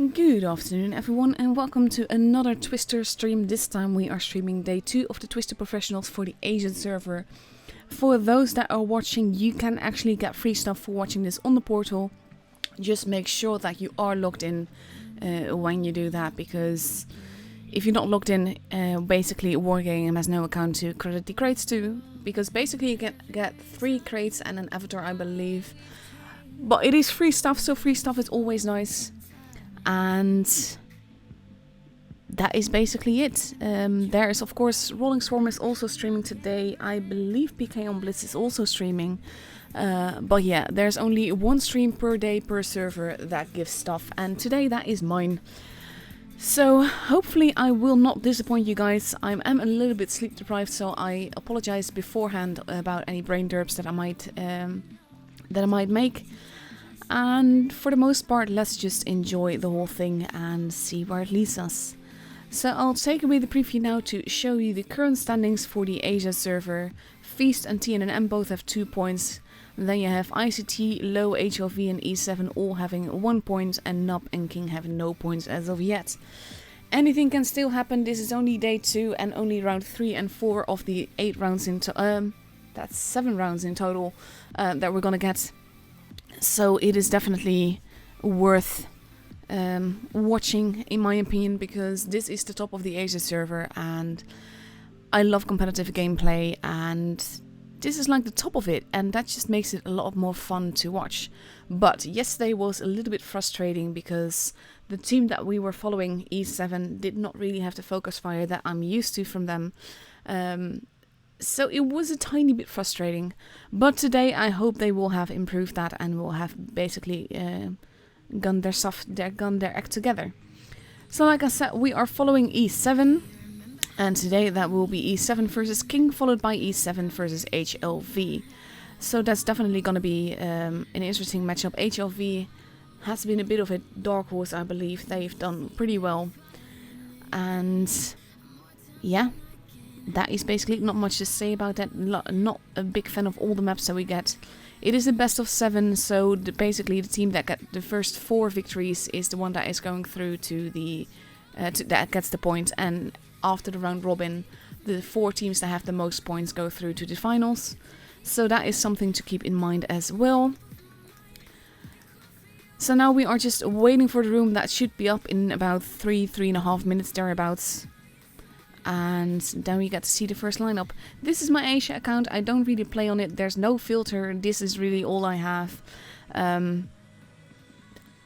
Good afternoon everyone and welcome to another Twister stream. This time we are streaming day 2 of the Twister Professionals for the Asian server. For those that are watching, you can actually get free stuff for watching this on the portal. Just make sure that you are logged in when you do that, because if you're not logged in, basically Wargaming has no account to credit the crates to, because basically you get 3 crates and an avatar, I believe. But it is free stuff, so free stuff is always nice. And that is basically it. There is, of course, Rolling Storm is also streaming today. I believe PK on Blitz is also streaming. But yeah, there's only 1 stream per day per server that gives stuff. And today that is mine. So hopefully I will not disappoint you guys. I am a little bit sleep deprived, so I apologize beforehand about any brain derps that I might make. And for the most part, let's just enjoy the whole thing and see where it leads us. So I'll take away the preview now to show you the current standings for the Asia server. Feast and TNM both have 2 points. Then you have ICT, Low, HLV and E7 all having 1 point, and Nub and King have no points as of yet. Anything can still happen. This is only day 2 and only round 3 and 4 of the 8 rounds that's 7 rounds in total that we're gonna get. So it is definitely worth watching, in my opinion, because this is the top of the Asia server and I love competitive gameplay, and this is like the top of it, and that just makes it a lot more fun to watch. But yesterday was a little bit frustrating because the team that we were following, E7, did not really have the focus fire that I'm used to from them. So it was a tiny bit frustrating, but today I hope they will have improved that and will have basically gun their act together. So like I said, we are following E7, and today that will be E7 versus King, followed by E7 versus HLV. So that's definitely going to be an interesting matchup. HLV has been a bit of a dark horse, I believe. They've done pretty well, and yeah. That is basically not much to say about that. Not a big fan of all the maps that we get. It is a best of 7, so basically the team that got the first 4 victories is the one that is going through to the that gets the point. And after the round robin, the 4 teams that have the most points go through to the finals. So that is something to keep in mind as well. So now we are just waiting for the room that should be up in about 3.5 minutes thereabouts. And then we get to see the first lineup. This is my Asia account. I don't really play on it. There's no filter. This is really all I have.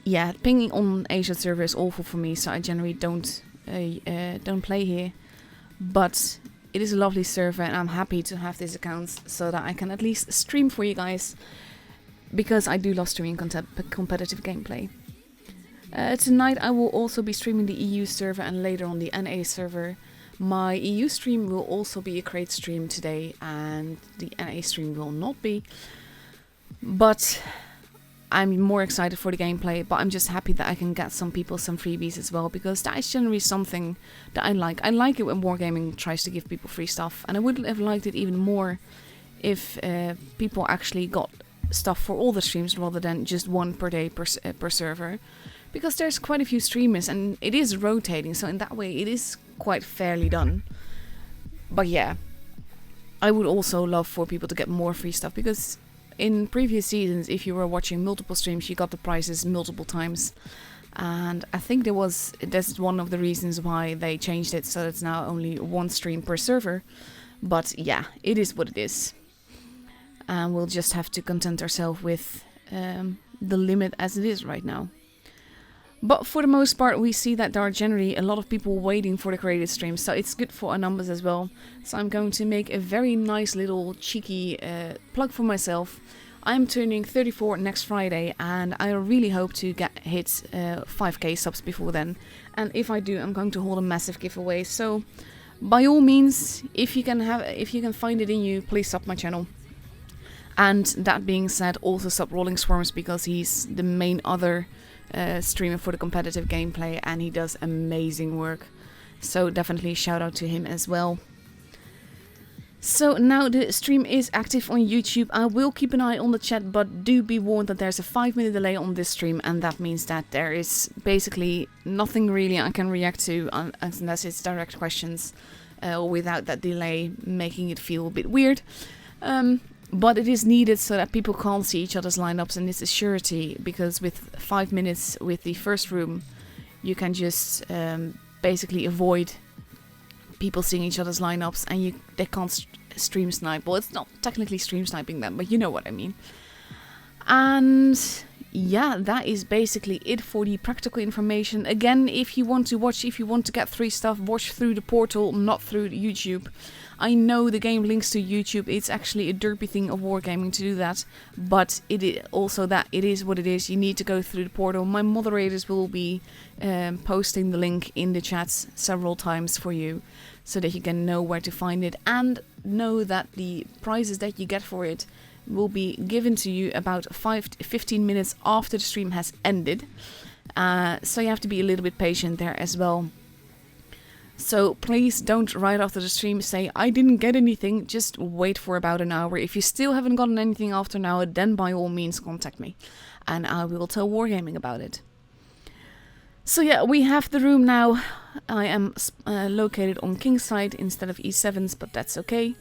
Yeah, pinging on Asia server is awful for me, so I generally don't play here. But it is a lovely server, and I'm happy to have this account so that I can at least stream for you guys, because I do love streaming competitive gameplay. Tonight I will also be streaming the EU server and later on the NA server. My EU stream will also be a crate stream today, and the NA stream will not be. But I'm more excited for the gameplay, but I'm just happy that I can get some people some freebies as well, because that is generally something that I like. I like it when Wargaming tries to give people free stuff, and I would have liked it even more if people actually got stuff for all the streams rather than just 1 per day per server. Because there's quite a few streamers and it is rotating, so in that way it is quite fairly done. But yeah, I would also love for people to get more free stuff, because in previous seasons, if you were watching multiple streams, you got the prizes multiple times. And I think that's one of the reasons why they changed it, so it's now only 1 stream per server. But yeah, it is what it is. And we'll just have to content ourselves with the limit as it is right now. But for the most part, we see that there are generally a lot of people waiting for the created streams, so it's good for our numbers as well. So I'm going to make a very nice little cheeky plug for myself. I'm turning 34 next Friday, and I really hope to hit 5k subs before then. And if I do, I'm going to hold a massive giveaway. So by all means, if you can find it in you, please sub my channel. And that being said, also sub Rolling Swarms, because he's the main other streamer for the competitive gameplay, and he does amazing work. So definitely shout out to him as well. So now the stream is active on YouTube. I will keep an eye on the chat, but do be warned that there's a 5-minute delay on this stream, and that means that there is basically nothing really I can react to unless it's direct questions without that delay making it feel a bit weird. But it is needed so that people can't see each other's lineups, and it's a surety, because with 5 minutes with the first room, you can just basically avoid people seeing each other's lineups, and they can't stream snipe. Well, it's not technically stream sniping them, but you know what I mean. And yeah, that is basically it for the practical information. Again, if you want to watch, if you want to get free stuff, watch through the portal, not through YouTube. I know the game links to YouTube. It's actually a derpy thing of wargaming to do that, but it is also that it is what it is. You need to go through the portal. My moderators will be posting the link in the chats several times for you, so that you can know where to find it, and know that the prizes that you get for it will be given to you about 15 minutes after the stream has ended. So you have to be a little bit patient there as well. So please don't right after the stream say, I didn't get anything. Just wait for about an hour. If you still haven't gotten anything after an hour, then by all means contact me, and I will tell Wargaming about it. So yeah, we have the room now. I am located on King's side instead of E7's, but that's okay.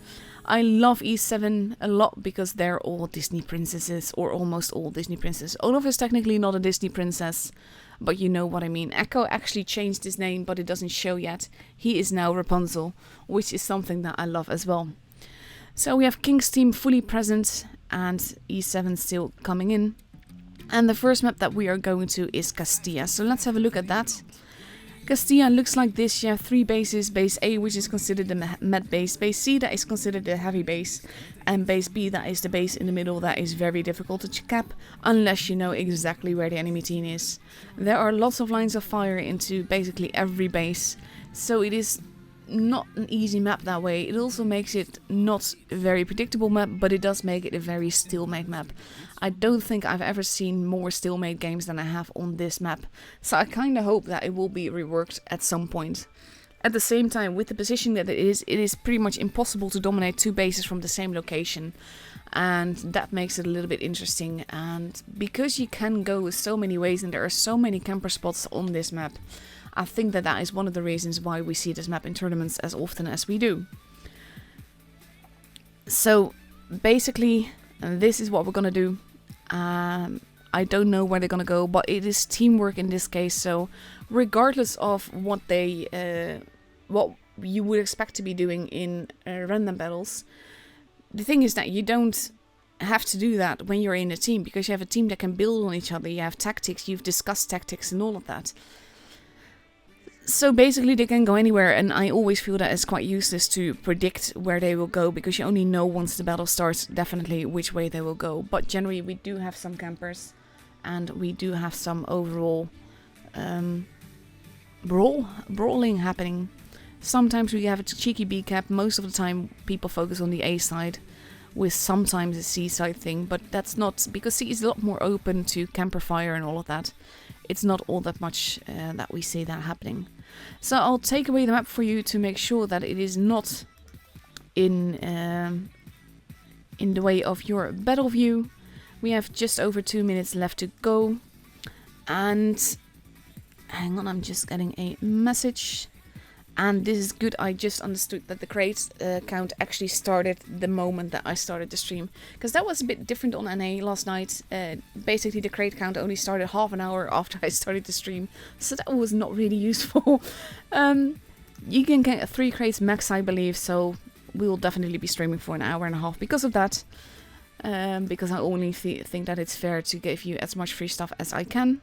I love E7 a lot because they're all Disney princesses, or almost all Disney princesses. Olaf is technically not a Disney princess, but you know what I mean. Echo actually changed his name, but it doesn't show yet. He is now Rapunzel, which is something that I love as well. So we have King's team fully present, and E7 still coming in. And the first map that we are going to is Castilla. So let's have a look at that. Castilla looks like this. You have 3 bases. Base A, which is considered the med base. Base C, that is considered the heavy base. And base B, that is the base in the middle. That is very difficult to cap unless you know exactly where the enemy team is. There are lots of lines of fire into basically every base. So it is not an easy map that way. It also makes it not a very predictable map, but it does make it a very stalemate map. I don't think I've ever seen more stalemate games than I have on this map, so I kind of hope that it will be reworked at some point. At the same time, with the positioning that it is pretty much impossible to dominate 2 bases from the same location, and that makes it a little bit interesting. And because you can go so many ways and there are so many camper spots on this map, I think that that is one of the reasons why we see this map in tournaments as often as we do. So basically, this is what we're gonna do. I don't know where they're gonna go, but it is teamwork in this case. So regardless of what you would expect to be doing in random battles, the thing is that you don't have to do that when you're in a team, because you have a team that can build on each other. You have tactics, you've discussed tactics and all of that. So basically they can go anywhere, and I always feel that it's quite useless to predict where they will go, because you only know once the battle starts definitely which way they will go. But generally we do have some campers, and we do have some overall brawling happening. Sometimes we have a cheeky B cap. Most of the time people focus on the A side, with sometimes a C side thing, but that's not, because C is a lot more open to camper fire and all of that. It's not all that much that we see that happening. So I'll take away the map for you to make sure that it is not in the way of your battle view. We have just over 2 minutes left to go. And hang on, I'm just getting a message. And this is good, I just understood that the crate count actually started the moment that I started the stream. Because that was a bit different on NA last night. Basically the crate count only started half an hour after I started the stream. So that was not really useful. You can get 3 crates max, I believe. So we will definitely be streaming for an hour and a half because of that. Because I only think that it's fair to give you as much free stuff as I can.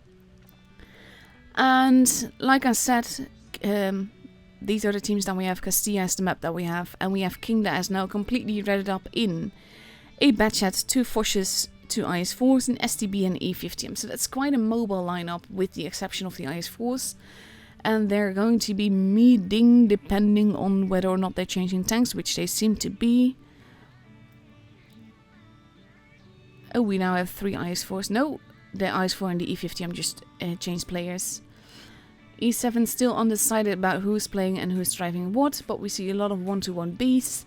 And like I said, these are the teams that we have. Castilla is the map that we have. And we have King that is now completely redded up in a Batchat, 2 Foshes, 2 IS-4s, an STB and E50M. So that's quite a mobile lineup with the exception of the IS-4s. And they're going to be meeting depending on whether or not they're changing tanks, which they seem to be. Oh, we now have 3 IS-4s. No, the IS-4 and the E50M just changed players. E7 still undecided about who's playing and who's driving what, but we see a lot of 1-to-1 Bs.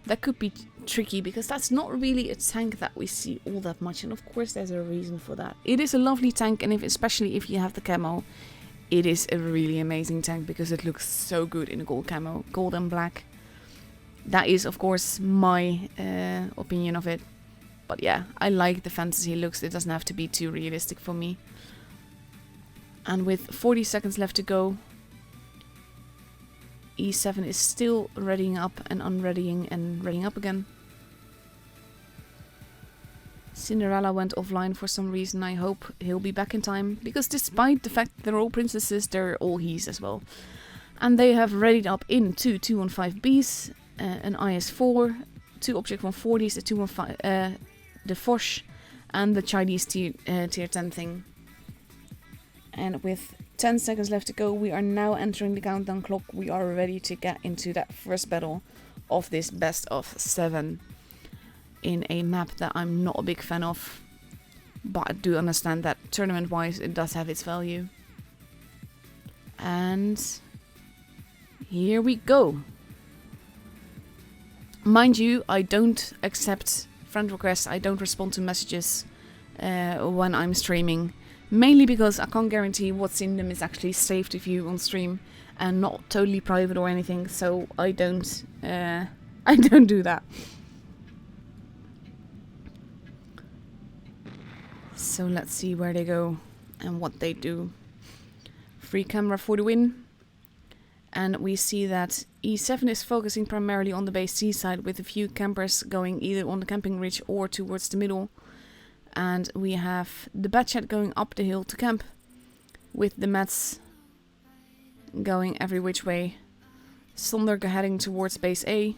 that could be tricky, because that's not really a tank that we see all that much, and of course there's a reason for that. It is a lovely tank, and especially if you have the camo, it is a really amazing tank because it looks so good in a gold camo, gold and black. That is of course my opinion of it, but yeah, I like the fantasy looks. It doesn't have to be too realistic for me. And with 40 seconds left to go, E7 is still readying up and unreadying and readying up again. Cinderella went offline for some reason. I hope he'll be back in time, because despite the fact that they're all princesses, they're all he's as well. And they have readied up into 215Bs, an IS-4, 2 Object 140s, a 215, the Foch, and the Chinese tier 10 thing. And with 10 seconds left to go, we are now entering the countdown clock. We are ready to get into that first battle of this best of 7 in a map that I'm not a big fan of, but I do understand that tournament wise it does have its value. And here we go. Mind you, I don't accept friend requests, I don't respond to messages when I'm streaming, mainly because I can't guarantee what's in them is actually safe to view on stream and not totally private or anything, so I don't do that. So let's see where they go and what they do. Free camera for the win. And we see that E7 is focusing primarily on the base C side, with a few campers going either on the camping ridge or towards the middle. And we have the Batchat going up the hill to camp, with the Mets going every which way. Sonder heading towards base A.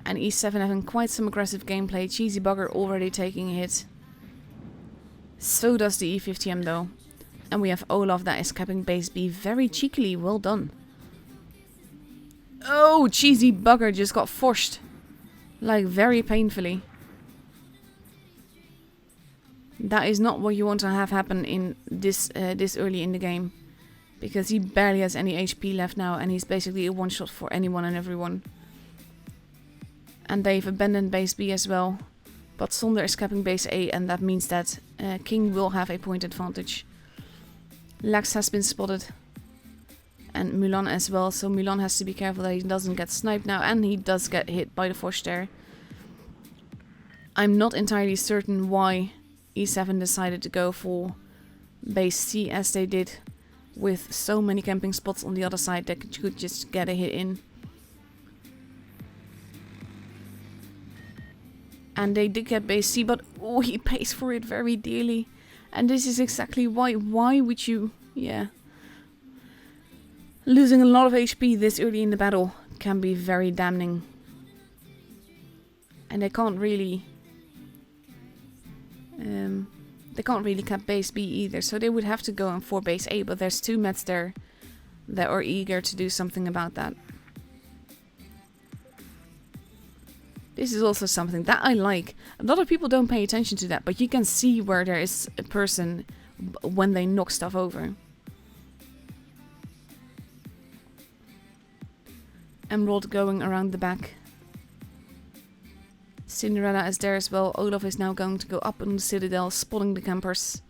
And E7 having quite some aggressive gameplay. Cheesy Bugger already taking a hit. So does the E50M though. And we have Olaf that is capping base B very cheekily. Well done. Oh, Cheesy Bugger just got forced. Like very painfully. That is not what you want to have happen in this early in the game. Because he barely has any HP left now, and he's basically a one-shot for anyone and everyone. And they've abandoned base B as well. But Sonder is capping base A, and that means that King will have a point advantage. Lex has been spotted. And Mulan as well, so Mulan has to be careful that he doesn't get sniped now, and he does get hit by the Foch there. I'm not entirely certain why E7 decided to go for base C as they did, with so many camping spots on the other side that could just get a hit in. And they did get base C, but oh, he pays for it very dearly. And this is exactly why. Why would you... Yeah. Losing a lot of HP this early in the battle can be very damning. And they can't really... they can't really cap base B either, so they would have to go in for base A, but there's 2 Mets there that are eager to do something about that. This is also something that I like. A lot of people don't pay attention to that, but you can see where there is a person when they knock stuff over. Emerald going around the back. Cinderella is there as well. Olaf is now going to go up on the citadel, spotting the campers.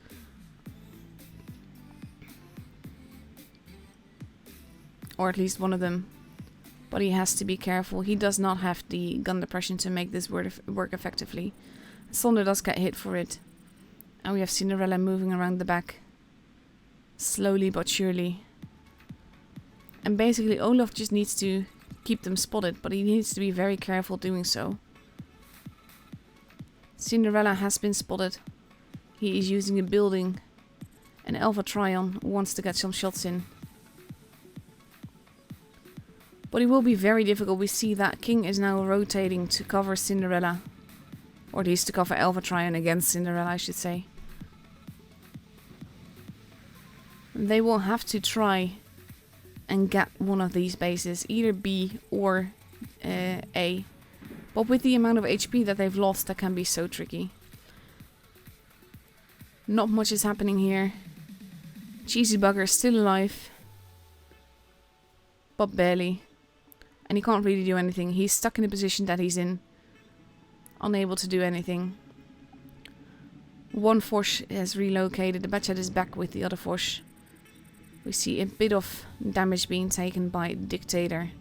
Or at least one of them. But he has to be careful. He does not have the gun depression to make this work effectively. Sonder does get hit for it. And we have Cinderella moving around the back. Slowly but surely. And basically Olaf just needs to keep them spotted, but he needs to be very careful doing so. Cinderella has been spotted. He is using a building. And Alpha Trion wants to get some shots in. But it will be very difficult. We see that King is now rotating to cover Cinderella. Or at least to cover Alpha Trion against Cinderella, I should say. They will have to try and get one of these bases, either B or A. But with the amount of HP that they've lost, that can be so tricky. Not much is happening here. Cheesy Bugger is still alive. But barely. And he can't really do anything. He's stuck in the position that he's in. Unable to do anything. One Foch has relocated. The Batchat is back with the other Foch. We see a bit of damage being taken by Dictator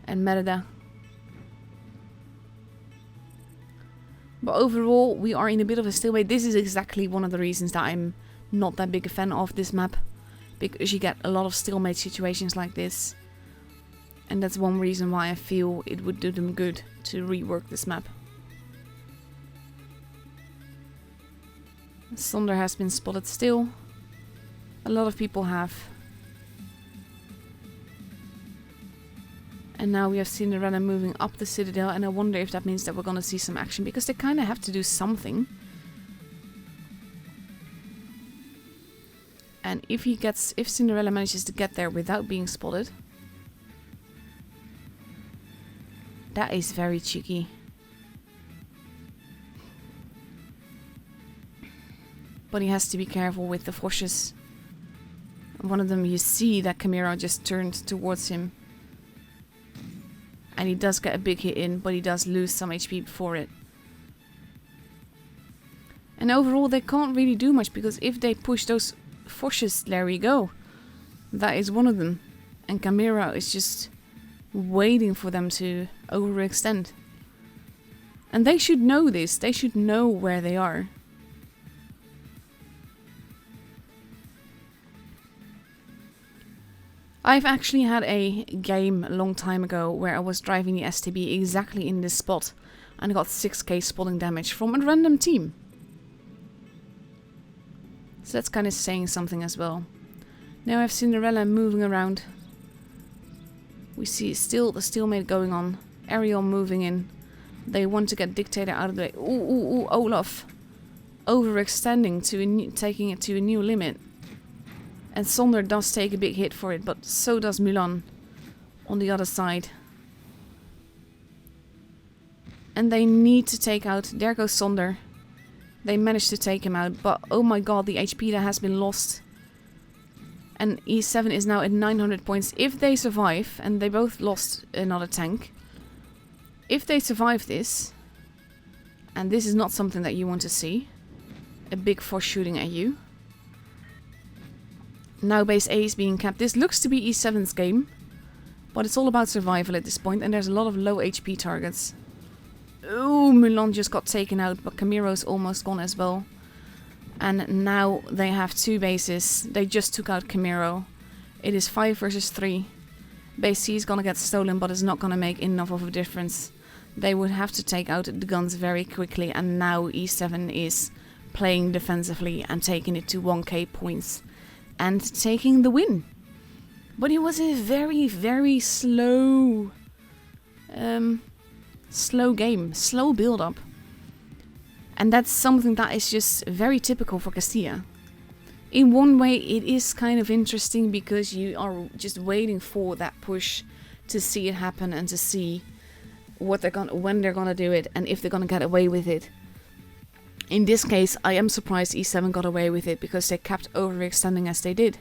and Merida. But overall, we are in a bit of a stalemate. This is exactly one of the reasons that I'm not that big a fan of this map. Because you get a lot of stalemate situations like this. And that's one reason why I feel it would do them good to rework this map. Sonder has been spotted still. A lot of people have. And now we have Cinderella moving up the Citadel, and I wonder if that means that we're gonna see some action, because they kinda have to do something. And if Cinderella manages to get there without being spotted, that is very cheeky. But he has to be careful with the Foches. One of them, you see that Camaro just turned towards him. And he does get a big hit in, but he does lose some HP before it. And overall, they can't really do much, because if they push those Foches, there we go. That is one of them. And Camaro is just waiting for them to overextend. And they should know this. They should know where they are. I've actually had a game a long time ago where I was driving the STB exactly in this spot and got 6k spotting damage from a random team. So that's kind of saying something as well. Now I have Cinderella moving around. We see still the stalemate going on. Ariel moving in. They want to get Dictator out of the way. Ooh, Olaf. Overextending, taking it to a new limit. And Sonder does take a big hit for it, but so does Milan on the other side. And they need to take out... There goes Sonder. They managed to take him out, but oh my god, the HP that has been lost. And E7 is now at 900 points. If they survive, and they both lost another tank. If they survive this, and this is not something that you want to see, a big force shooting at you. Now base A is being capped. This looks to be E7's game, but it's all about survival at this point, and there's a lot of low HP targets. Ooh, Milan just got taken out, but Camiro's almost gone as well. And now they have two bases. They just took out Camiro. It is 5 versus 3. Base C is gonna get stolen, but it's not gonna make enough of a difference. They would have to take out the guns very quickly, and now E7 is playing defensively and taking it to 1k points. And taking the win. But it was a very, very slow game, slow build up. And that's something that is just very typical for Castilla. In one way it is kind of interesting, because you are just waiting for that push to see it happen and to see when they're gonna do it and if they're gonna get away with it. In this case, I am surprised E7 got away with it, because they kept overextending as they did.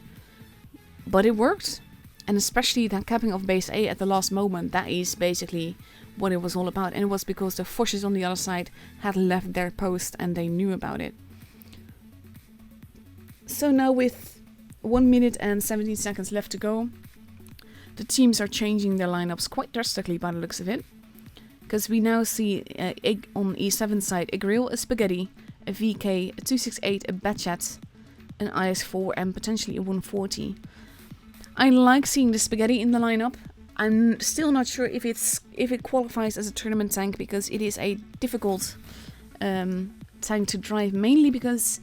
But it worked. And especially that capping of base A at the last moment, that is basically what it was all about. And it was because the Foches on the other side had left their post and they knew about it. So now with 1 minute and 17 seconds left to go, the teams are changing their lineups quite drastically by the looks of it. Because we now see on E7 side a Grill, a Spaghetti, a VK, a 268, a Batchat, an IS4 and potentially a 140. I like seeing the Spaghetti in the lineup. I'm still not sure if it qualifies as a tournament tank, because it is a difficult tank to drive, mainly because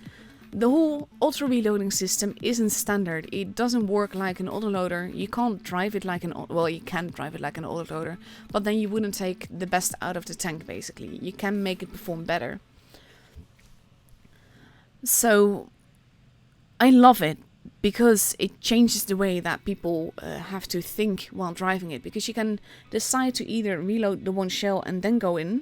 the whole auto reloading system isn't standard. It doesn't work like an autoloader. You can't drive it like you can drive it like an autoloader, but then you wouldn't take the best out of the tank basically. You can make it perform better. So I love it, because it changes the way that people have to think while driving it, because you can decide to either reload the one shell and then go in,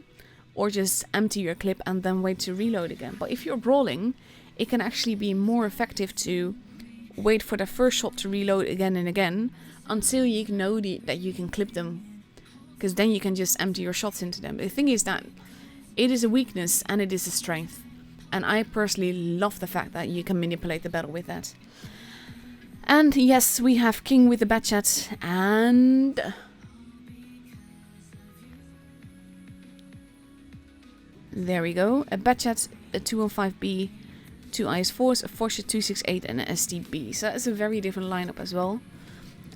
or just empty your clip and then wait to reload again. But if you're brawling, it can actually be more effective to wait for the first shot to reload again and again until you know that you can clip them because then you can just empty your shots into them. The thing is that it is a weakness and it is a strength. And I personally love the fact that you can manipulate the battle with that. And yes, we have king with the bad chat, and there we go. A bad chat, a 215B, 2 IS4s, a Forsha 268 and an STB. So that's a very different lineup as well.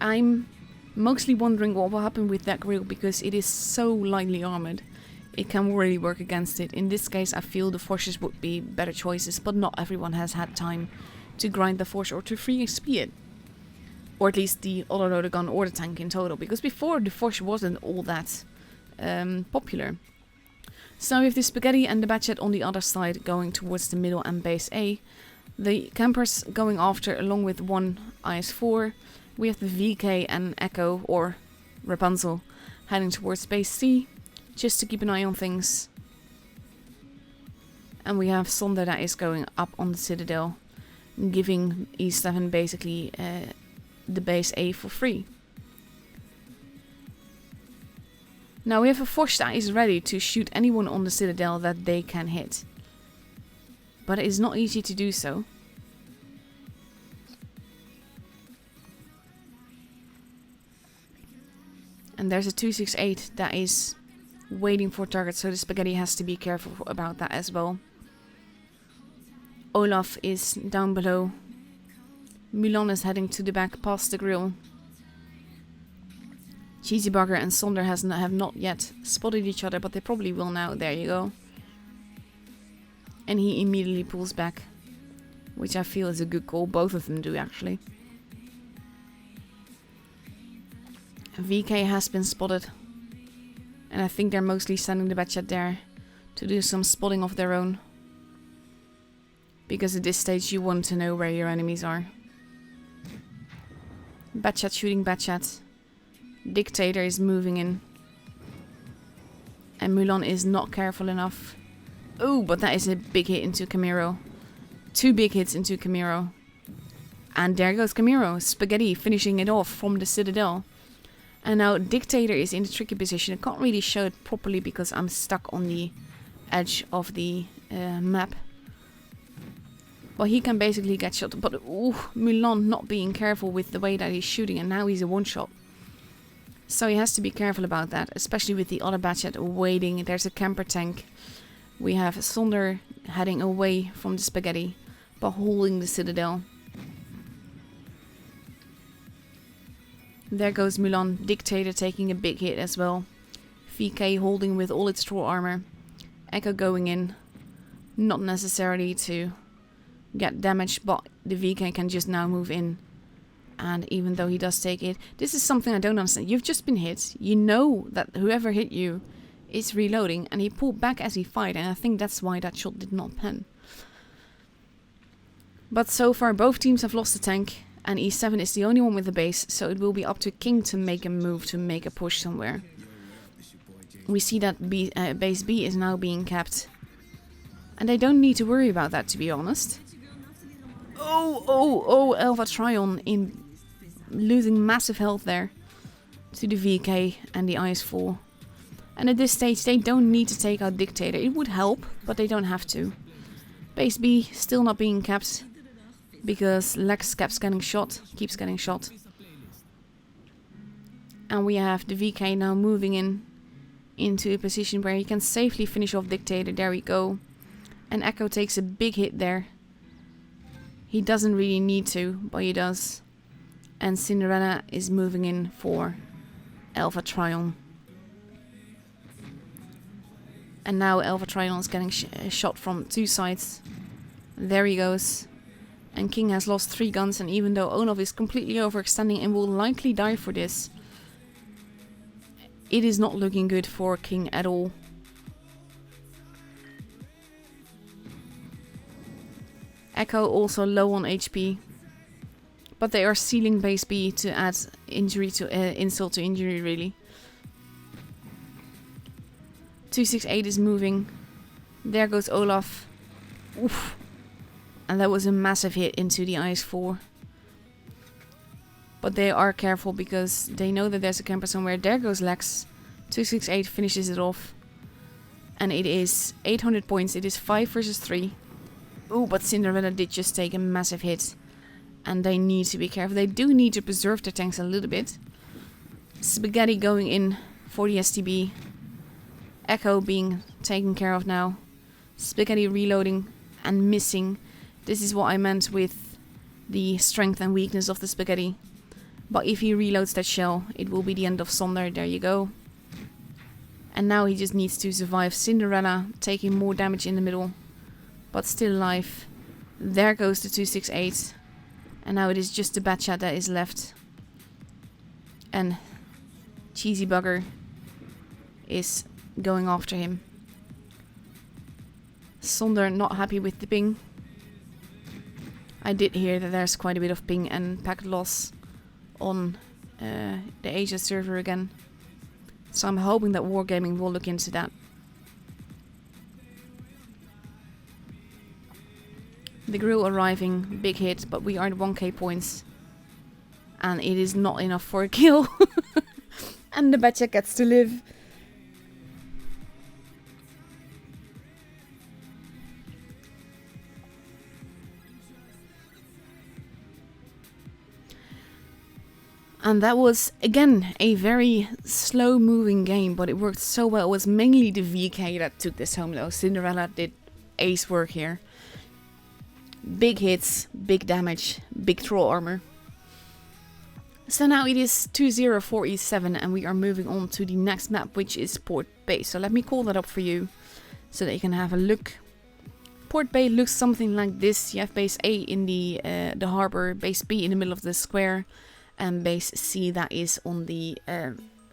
I'm mostly wondering what will happen with that grill, because it is so lightly armored. It can really work against it. In this case, I feel the Forces would be better choices, but not everyone has had time to grind the Force or to free XP it. Or at least the autoloader gun or the tank in total, because before the Force wasn't all that popular. So with the Spaghetti and the Batchet on the other side going towards the middle and base A, the campers going after along with one IS4, we have the VK and Echo or Rapunzel heading towards base C, just to keep an eye on things. And we have Sonder that is going up on the Citadel, giving E7 basically the base A for free. Now we have a Force that is ready to shoot anyone on the Citadel that they can hit. But it is not easy to do so. And there's a 268 that is waiting for targets, so the Spaghetti has to be careful about that as well. Olaf is down below. Milan is heading to the back past the grill. Cheesy Bugger and Sonder have not yet spotted each other, but they probably will now. There you go. And he immediately pulls back, which I feel is a good call. Both of them do, actually. VK has been spotted. And I think they're mostly sending the Batchet there to do some spotting of their own. Because at this stage you want to know where your enemies are. Batchet shooting Batchet. Dictator is moving in. And Mulan is not careful enough. Oh, but that is a big hit into Camiro. 2 big hits into Camiro. And there goes Camiro. Spaghetti finishing it off from the Citadel. And now Dictator is in a tricky position. I can't really show it properly because I'm stuck on the edge of the map. Well, he can basically get shot. But ooh, Mulan not being careful with the way that he's shooting. And now he's a one-shot. So he has to be careful about that. Especially with the other Batchet waiting. There's a camper tank. We have Sonder heading away from the Spaghetti. But holding the Citadel. There goes Mulan. Dictator taking a big hit as well. VK holding with all its straw armor. Echo going in. Not necessarily to get damaged, but the VK can just now move in. And even though he does take it, this is something I don't understand. You've just been hit. You know that whoever hit you is reloading. And he pulled back as he fired. And I think that's why that shot did not pen. But so far both teams have lost the tank. And E7 is the only one with the base, so it will be up to King to make a move, to make a push somewhere. We see that base B is now being capped. And they don't need to worry about that, to be honest. Oh, Alpha Trion in losing massive health there to the VK and the IS-4. And at this stage, they don't need to take out Dictator. It would help, but they don't have to. Base B still not being capped. Because Lex keeps getting shot. And we have the VK now moving into a position where he can safely finish off Dictator. There we go. And Echo takes a big hit there. He doesn't really need to, but he does. And Cinderella is moving in for Alpha Trion. And now Alpha Trion is getting shot from 2 sides. There he goes. And King has lost 3 guns, and even though Olaf is completely overextending and will likely die for this, it is not looking good for King at all. Echo also low on HP, but they are sealing base B to add injury to insult to injury, really. 268 is moving. There goes Olaf. Oof. And that was a massive hit into the IS-4. But they are careful because they know that there's a camper somewhere. There goes Lex 268 finishes it off. And it is 800 points. It is 5 versus 3. Oh, but Cinderella did just take a massive hit. And they need to be careful. They do need to preserve their tanks a little bit. Spaghetti going in for the STB. Echo being taken care of now. Spaghetti reloading and missing. This is what I meant with the strength and weakness of the Spaghetti. But if he reloads that shell, it will be the end of Sonder. There you go. And now he just needs to survive. Cinderella taking more damage in the middle, but still alive. There goes the 268. And now it is just the Batchat that is left. And Cheesy Bugger is going after him. Sonder not happy with the ping. I did hear that there's quite a bit of ping and packet loss on the Asia server again. So I'm hoping that Wargaming will look into that. The grill arriving, big hit, but we are at 1k points. And it is not enough for a kill. And the Batchat gets to live. And that was, again, a very slow-moving game, but it worked so well. It was mainly the VK that took this home, though. Cinderella did ace work here. Big hits, big damage, big troll armor. So now it is 204E7, and we are moving on to the next map, which is Port Bay. So let me call that up for you, so that you can have a look. Port Bay looks something like this. You have base A in the harbor, base B in the middle of the square, and base C that is on the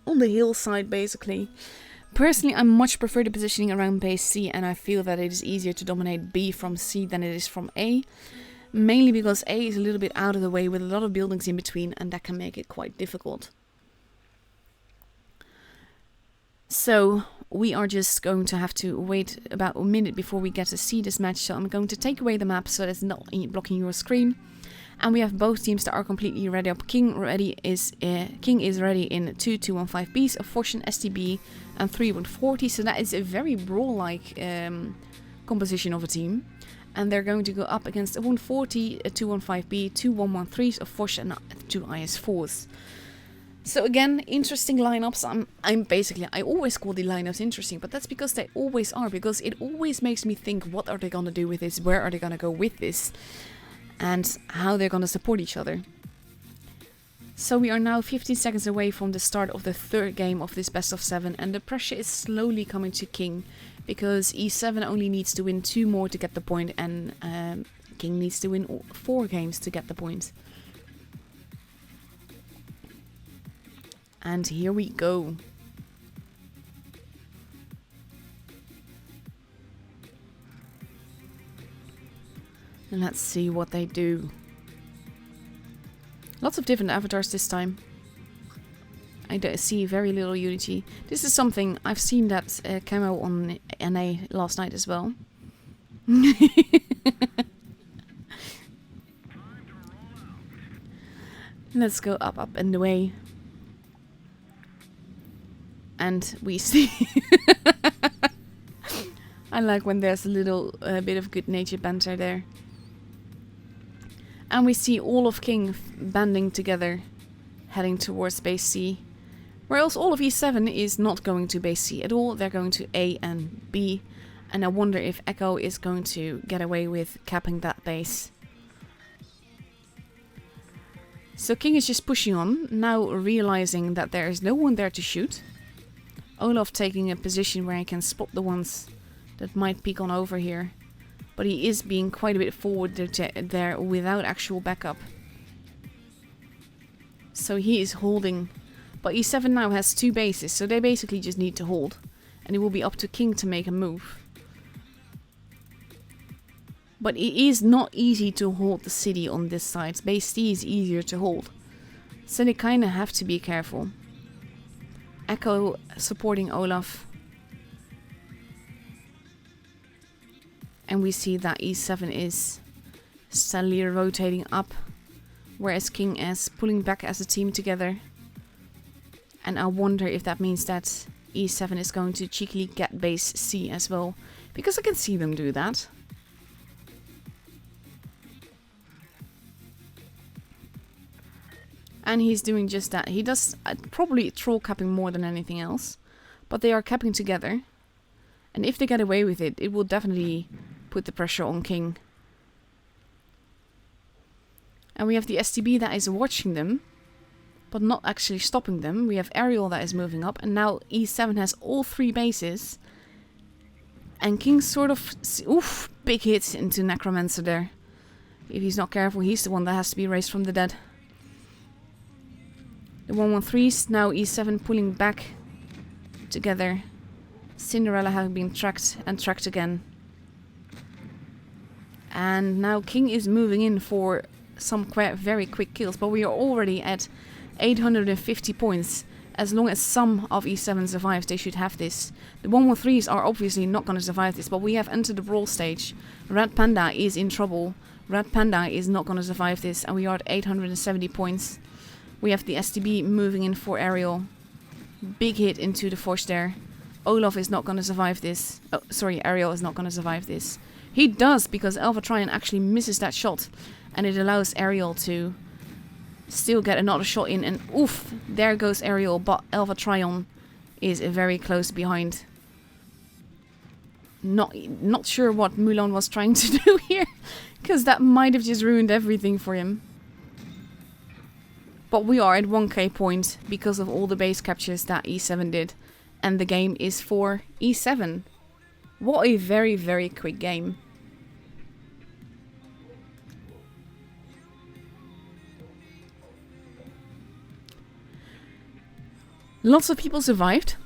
hillside, basically. Personally, I much prefer the positioning around base C, and I feel that it is easier to dominate B from C than it is from A. Mainly because A is a little bit out of the way with a lot of buildings in between, and that can make it quite difficult. So we are just going to have to wait about a minute before we get to see this match. So I'm going to take away the map so that it's not blocking your screen. And we have both teams that are completely ready up. King is ready in 2 215Bs, a Fortune STB, and 3 140. So that is a very brawl-like composition of a team. And they're going to go up against a 140, a 215B, 2 113s, a Fortune, and 2 IS4s. So again, interesting lineups. I always call the lineups interesting, but that's because they always are. Because it always makes me think, what are they gonna do with this? Where are they gonna go with this? And how they're going to support each other. So we are now 15 seconds away from the start of the third game of this best of 7, and the pressure is slowly coming to King, because E7 only needs to win 2 more to get the point, and King needs to win 4 games to get the point. And here we go. And let's see what they do. Lots of different avatars this time. I see very little unity. This is something, I've seen that camo on NA last night as well. Let's go up and away. And we see... I like when there's a little bit of good-natured banter there. And we see all of King banding together, heading towards base C. Whereas all of E7 is not going to base C at all. They're going to A and B. And I wonder if Echo is going to get away with capping that base. So King is just pushing on, now realizing that there is no one there to shoot. Olaf taking a position where he can spot the ones that might peek on over here. But he is being quite a bit forward there without actual backup. So he is holding. But E7 now has 2 bases, so they basically just need to hold. And it will be up to King to make a move. But it is not easy to hold the city on this side. Base C is easier to hold. So they kind of have to be careful. Echo supporting Olaf. And we see that E7 is steadily rotating up, whereas King is pulling back as a team together. And I wonder if that means that e7 is going to cheekily get base c as well, because I can see them do that. And he's doing just that. He does probably troll capping more than anything else, but they are capping together. And if they get away with it, it will definitely put the pressure on king. And we have the STB that is watching them, but not actually stopping them. We have Ariel that is moving up, and now e7 has all 3 bases. And king sort of... Oof, big hit into Necromancer there. If he's not careful, he's the one that has to be raised from the dead. The 1-1-3s, now e7 pulling back together. Cinderella having been tracked and tracked again. And now king is moving in for some very quick kills, but we are already at 850 points. As long as some of e7 survives, they should have this. The 1-1-3s are obviously not going to survive this, but we have entered the brawl stage. Red Panda is in trouble. Red Panda is not going to survive this, and we are at 870 points. We have the STB moving in for Ariel. Big hit into the Foch there. Olaf is not going to survive this. Oh, sorry, Ariel is not going to survive this. He does, because Alpha Trion actually misses that shot. And it allows Ariel to still get another shot in. And oof, there goes Ariel. But Alpha Trion is very close behind. Not sure what Mulan was trying to do here. Because that might have just ruined everything for him. But we are at 1k point because of all the base captures that e7 did. And the game is for e7. What a very, very quick game. Lots of people survived.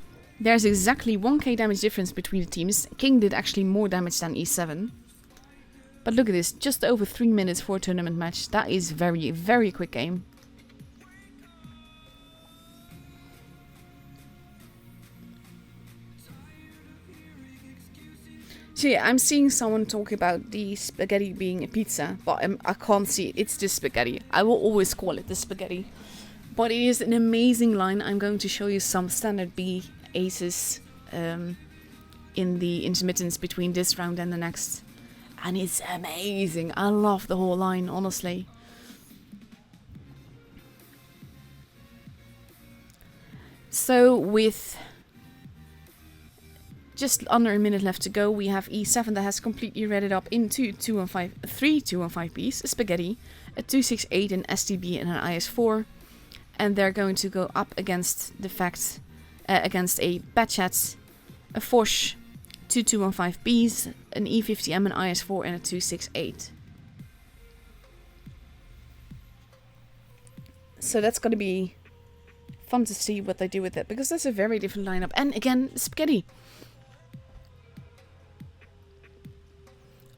There's exactly 1k damage difference between the teams. King did actually more damage than e7. But look at this, just over 3 minutes for a tournament match. That is very, very quick game. So yeah, I'm seeing someone talk about the spaghetti being a pizza, but I can't see it. It's just spaghetti. I will always call it the spaghetti. But it is an amazing line. I'm going to show you some standard B aces in the intermittence between this round and the next. And it's amazing. I love the whole line, honestly. So with just under a minute left to go, we have e7 that has completely read it up into 3 2-1-5 spaghetti, a 2-6-8, an STB, and an IS4. And they're going to go up against the fact, against a Batchat, a Foch, 2 2-1-5Bs, an E50M, an IS4, and a 2-6-8. So that's going to be fun to see what they do with it, because that's a very different lineup. And again, spaghetti.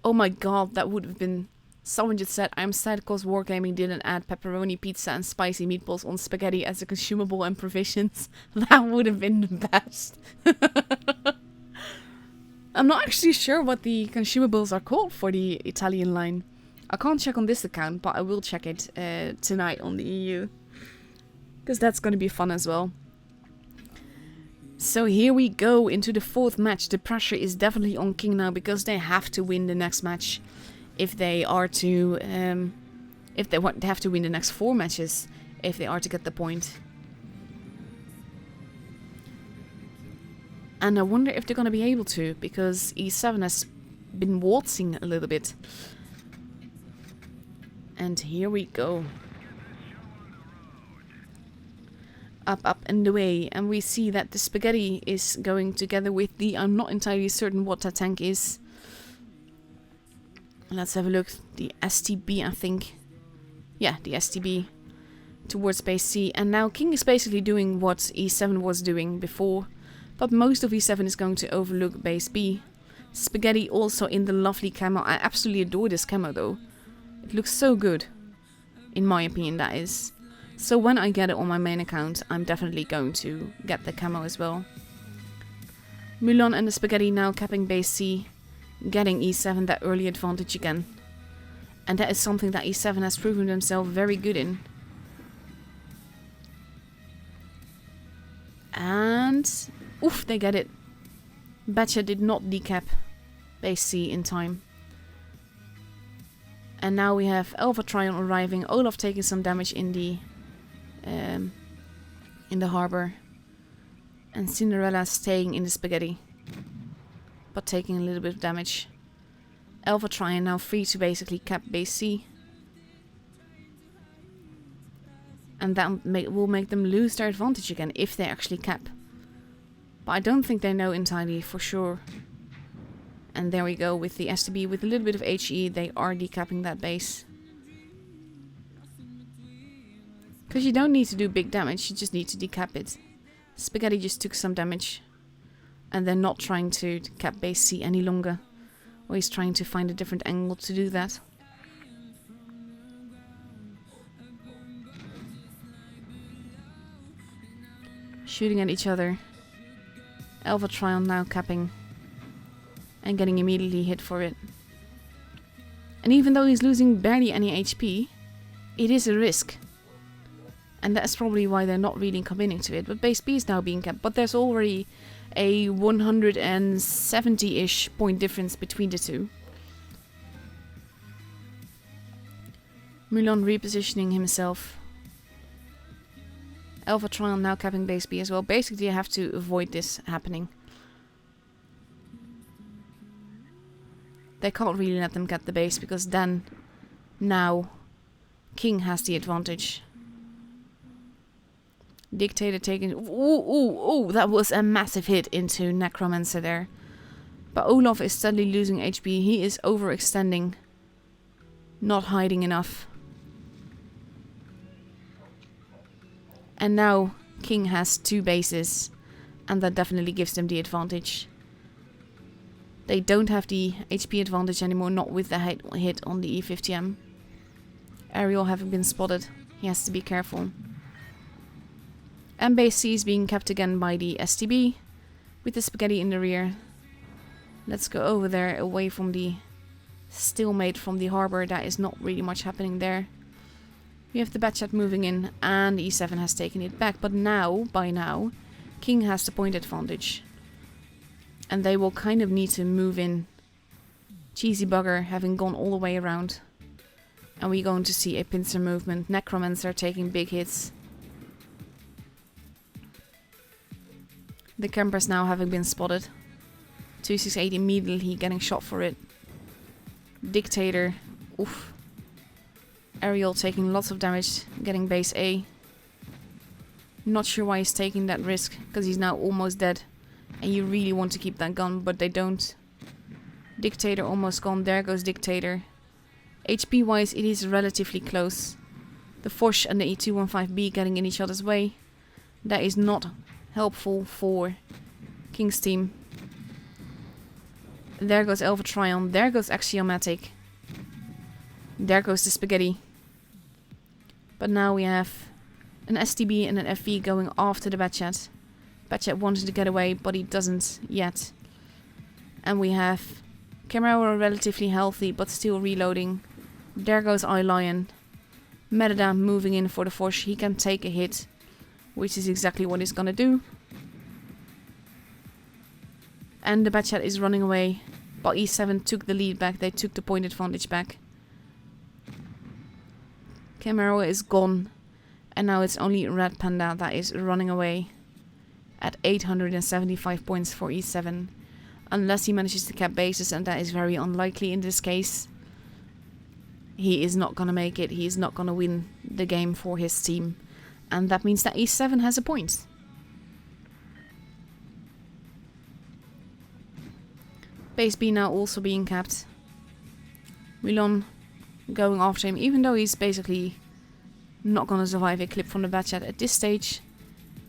Oh my god, that would have been... Someone just said, I'm sad because Wargaming didn't add pepperoni pizza and spicy meatballs on spaghetti as a consumable and provisions. That would have been the best. I'm not actually sure what the consumables are called for the Italian line. I can't check on this account, but I will check it tonight on the EU. Because that's going to be fun as well. So here we go into the 4th match. The pressure is definitely on King now, because they have to win the next match. If they are to, they have to win the next 4 matches, if they are to get the point. And I wonder if they're going to be able to, because e7 has been waltzing a little bit. And here we go. Up, up and away. And we see that the spaghetti is going together with the... I'm not entirely certain what that tank is. Let's have a look. The STB, I think. Yeah, the STB. Towards base C. And now King is basically doing what e7 was doing before. But most of e7 is going to overlook base B. Spaghetti also in the lovely camo. I absolutely adore this camo though. It looks so good. In my opinion, that is. So when I get it on my main account, I'm definitely going to get the camo as well. Mulan and the spaghetti now capping base C. Getting e7 that early advantage again. And that is something that e7 has proven themselves very good in. And... Oof, they get it. Batcha did not decap base C in time. And now we have Alpha Trion arriving. Olaf taking some damage in the harbor. And Cinderella staying in the spaghetti. But taking a little bit of damage. Alpha Trion now free to basically cap base C. And that will make them lose their advantage again if they actually cap. But I don't think they know entirely for sure. And there we go with the STB with a little bit of HE. They are decapping that base. Because you don't need to do big damage. You just need to decap it. Spaghetti just took some damage. And they're not trying to cap base C any longer. Or he's trying to find a different angle to do that. Shooting at each other. Alpha Trion now capping. And getting immediately hit for it. And even though he's losing barely any HP, it is a risk. And that's probably why they're not really committing to it. But base B is now being capped. But there's already a 170-ish point difference between the two. Mulan repositioning himself. Alpha Trion now capping base B as well. Basically, I have to avoid this happening. They can't really let them get the base because then, now, King has the advantage. Dictator taking... Ooh, that was a massive hit into Necromancer there. But Olaf is steadily losing HP. He is overextending. Not hiding enough. And now King has 2 bases. And that definitely gives them the advantage. They don't have the HP advantage anymore. Not with the hit on the E50M. Ariel having been spotted. He has to be careful. And base C is being kept again by the STB. With the spaghetti in the rear. Let's go over there away from the stalemate from the harbor. That is not really much happening there. We have the Batchat moving in. And E7 has taken it back. But now, by now, King has the point advantage. And they will kind of need to move in. Cheesy bugger having gone all the way around. And we're going to see a pincer movement. Necromancer taking big hits. The campers now having been spotted. 268 immediately getting shot for it. Dictator. Oof. Ariel taking lots of damage. Getting base A. Not sure why he's taking that risk. Because he's now almost dead. And you really want to keep that gun. But they don't. Dictator almost gone. There goes Dictator. HP wise it is relatively close. The Foch and the E215B getting in each other's way. That is not helpful for King's team. There goes Alpha Trion. There goes Axiomatic. There goes the spaghetti. But now we have an STB and an FV going after the Batchat. Batchat wanted to get away, but he doesn't yet. And we have Camaro relatively healthy, but still reloading. There goes iLion. Merida moving in for the Foch. He can take a hit. Which is exactly what he's gonna do. And the Batchat is running away. But E7 took the lead back. They took the point advantage back. Camaro is gone. And now it's only Red Panda that is running away. At 875 points for E7. Unless he manages to cap bases. And that is very unlikely in this case. He is not gonna make it. He is not gonna win the game for his team. And that means that E7 has a point. Base B now also being capped. Milon going after him, even though he's basically not gonna survive a clip from the Batchat at this stage.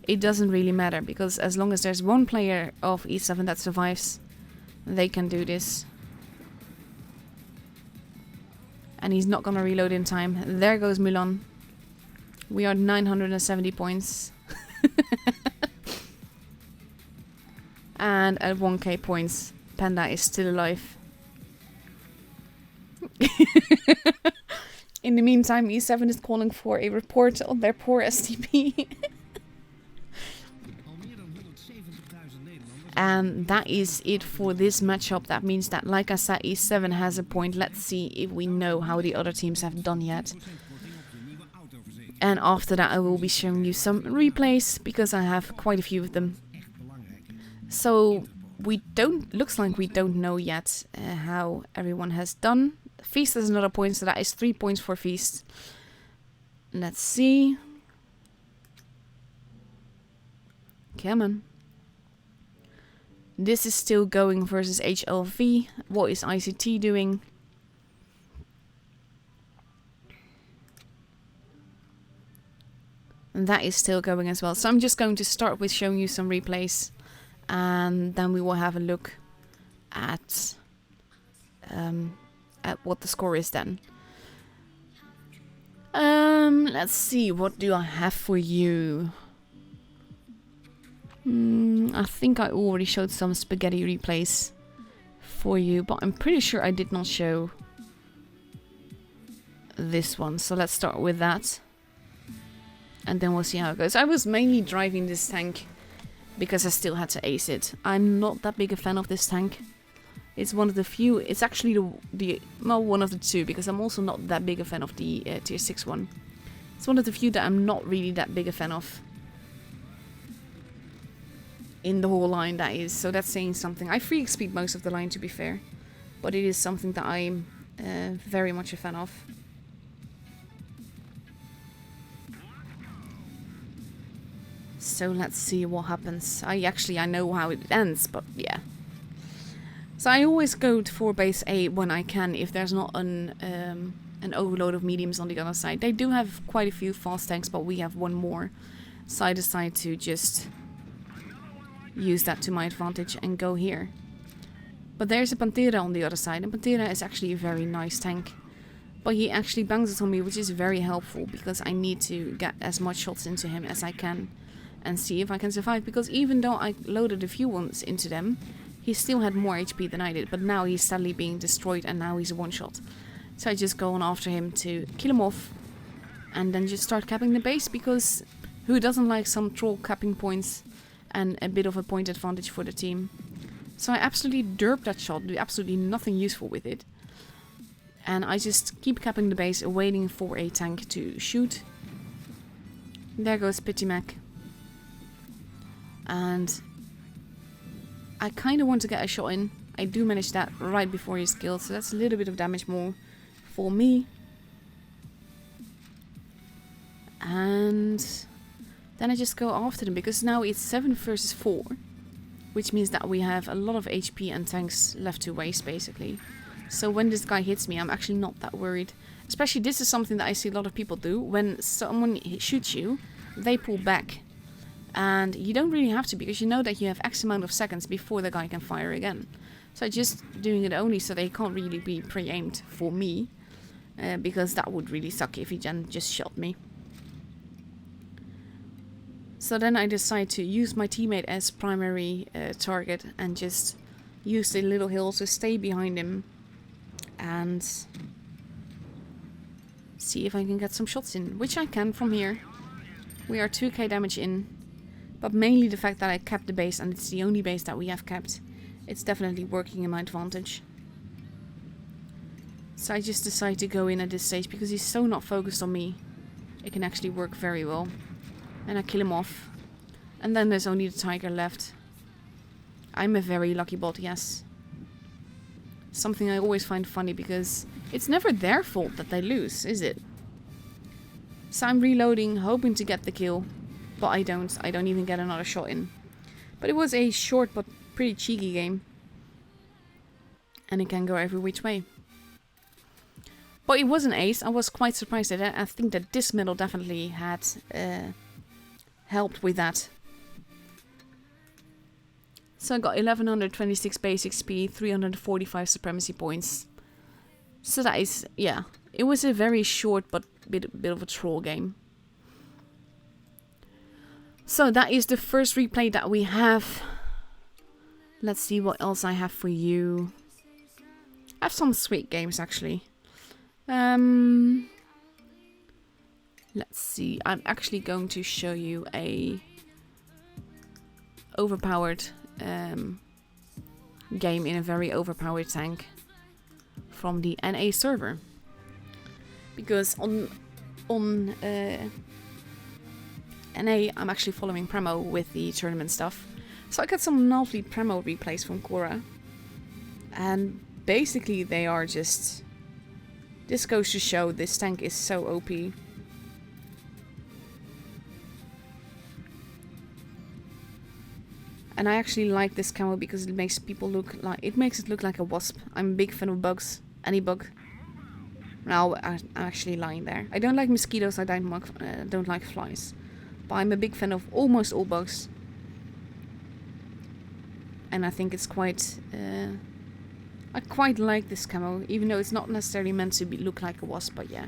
It doesn't really matter, because as long as there's one player of E7 that survives, they can do this. And he's not gonna reload in time. There goes Mulan. We are 970 points. And at 1k points, Panda is still alive. In the meantime, E7 is calling for a report on their poor STP. And that is it for this matchup. That means that, like I said, E7 has a point. Let's see if we know how the other teams have done yet. And after that I will be showing you some replays, because I have quite a few of them. So looks like we don't know yet how everyone has done. Feast has another point, so that is 3 points for Feast. Let's see. Come on. This is still going versus HLV. What is ICT doing? And that is still going as well. So I'm just going to start with showing you some replays. And then we will have a look at what the score is then. Let's see. What do I have for you? I think I already showed some spaghetti replays for you, but I'm pretty sure I did not show this one. So let's start with that. And then we'll see how it goes. I was mainly driving this tank because I still had to ace it. I'm not that big a fan of this tank. It's one of the few, it's actually well, one of the two, because I'm also not that big a fan of the tier 6 one. It's one of the few that I'm not really that big a fan of. In the whole line, that is. So that's saying something. I free XP'd most of the line, to be fair. But it is something that I'm very much a fan of. So let's see what happens. I know how it ends, but yeah. So I always go for base A when I can, if there's not an overload of mediums on the other side. They do have quite a few fast tanks, but we have one more. So I decide to just use that to my advantage and go here. But there's a Pantera on the other side, and Pantera is actually a very nice tank. But he actually bounces on me, which is very helpful, because I need to get as much shots into him as I can and see if I can survive. Because even though I loaded a few ones into them, he still had more HP than I did. But now he's sadly being destroyed, and now he's a one-shot. So I just go on after him to kill him off, and then just start capping the base, because who doesn't like some troll capping points and a bit of a point advantage for the team. So I absolutely derp that shot, do absolutely nothing useful with it. And I just keep capping the base, waiting for a tank to shoot. There goes Pity Mac. And I kind of want to get a shot in. I do manage that right before he's killed, so that's a little bit of damage more for me. And then I just go after them, because now it's 7 versus 4. Which means that we have a lot of HP and tanks left to waste, basically. So when this guy hits me, I'm actually not that worried. Especially this is something that I see a lot of people do. When someone shoots you, they pull back. And you don't really have to, because you know that you have X amount of seconds before the guy can fire again. So just doing it only so they can't really be pre-aimed for me. Because that would really suck if he just shot me. So then I decide to use my teammate as primary target and just use the little hill to stay behind him and see if I can get some shots in, which I can from here. We are 2k damage in, but mainly the fact that I kept the base, and it's the only base that we have kept. It's definitely working in my advantage. So I just decide to go in at this stage, because he's so not focused on me. It can actually work very well. And I kill him off. And then there's only the tiger left. I'm a very lucky bot, yes. Something I always find funny, because it's never their fault that they lose, is it? So I'm reloading, hoping to get the kill. But I don't. I don't even get another shot in. But it was a short but pretty cheeky game. And it can go every which way. But it was an ace. I was quite surprised at that. I think that this medal definitely had helped with that. So I got 1126 base XP, 345 supremacy points. So that is, yeah, it was a very short but bit of a troll game. So that is the first replay that we have. Let's see what else I have for you. I have some sweet games actually. Let's see. I'm actually going to show you a overpowered game in a very overpowered tank from the NA server. Because on NA I'm actually following Premo with the tournament stuff. So I got some lovely Premo replays from Cora. And basically they are just... This goes to show this tank is so OP. And I actually like this camo because it makes people look like... It makes it look like a wasp. I'm a big fan of bugs. Any bug. No, I'm actually lying there. I don't like mosquitoes, I don't like flies. But I'm a big fan of almost all bugs. And I think it's quite... I quite like this camo, even though it's not necessarily meant to look like a wasp, but yeah.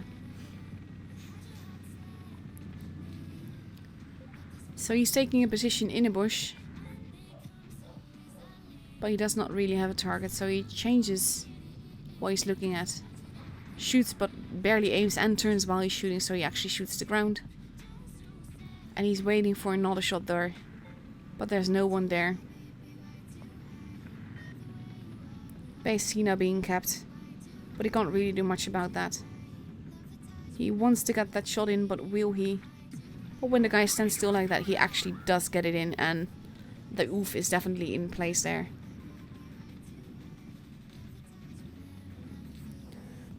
So he's taking a position in a bush. But he does not really have a target, so he changes what he's looking at. Shoots but barely aims and turns while he's shooting, so he actually shoots the ground. And he's waiting for another shot there. But there's no one there. Base Cena being kept. But he can't really do much about that. He wants to get that shot in, but will he? But when the guy stands still like that, he actually does get it in, and the oof is definitely in place there.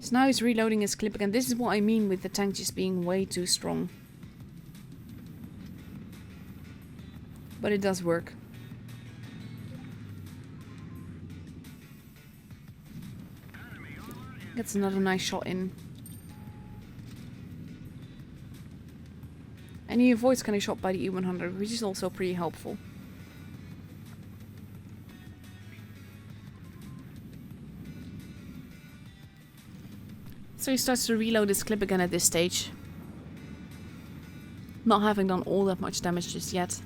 So now he's reloading his clip again. This is what I mean with the tank just being way too strong. But it does work. Gets another nice shot in. And he avoids getting shot by the E100, which is also pretty helpful. So he starts to reload his clip again at this stage. Not having done all that much damage just yet.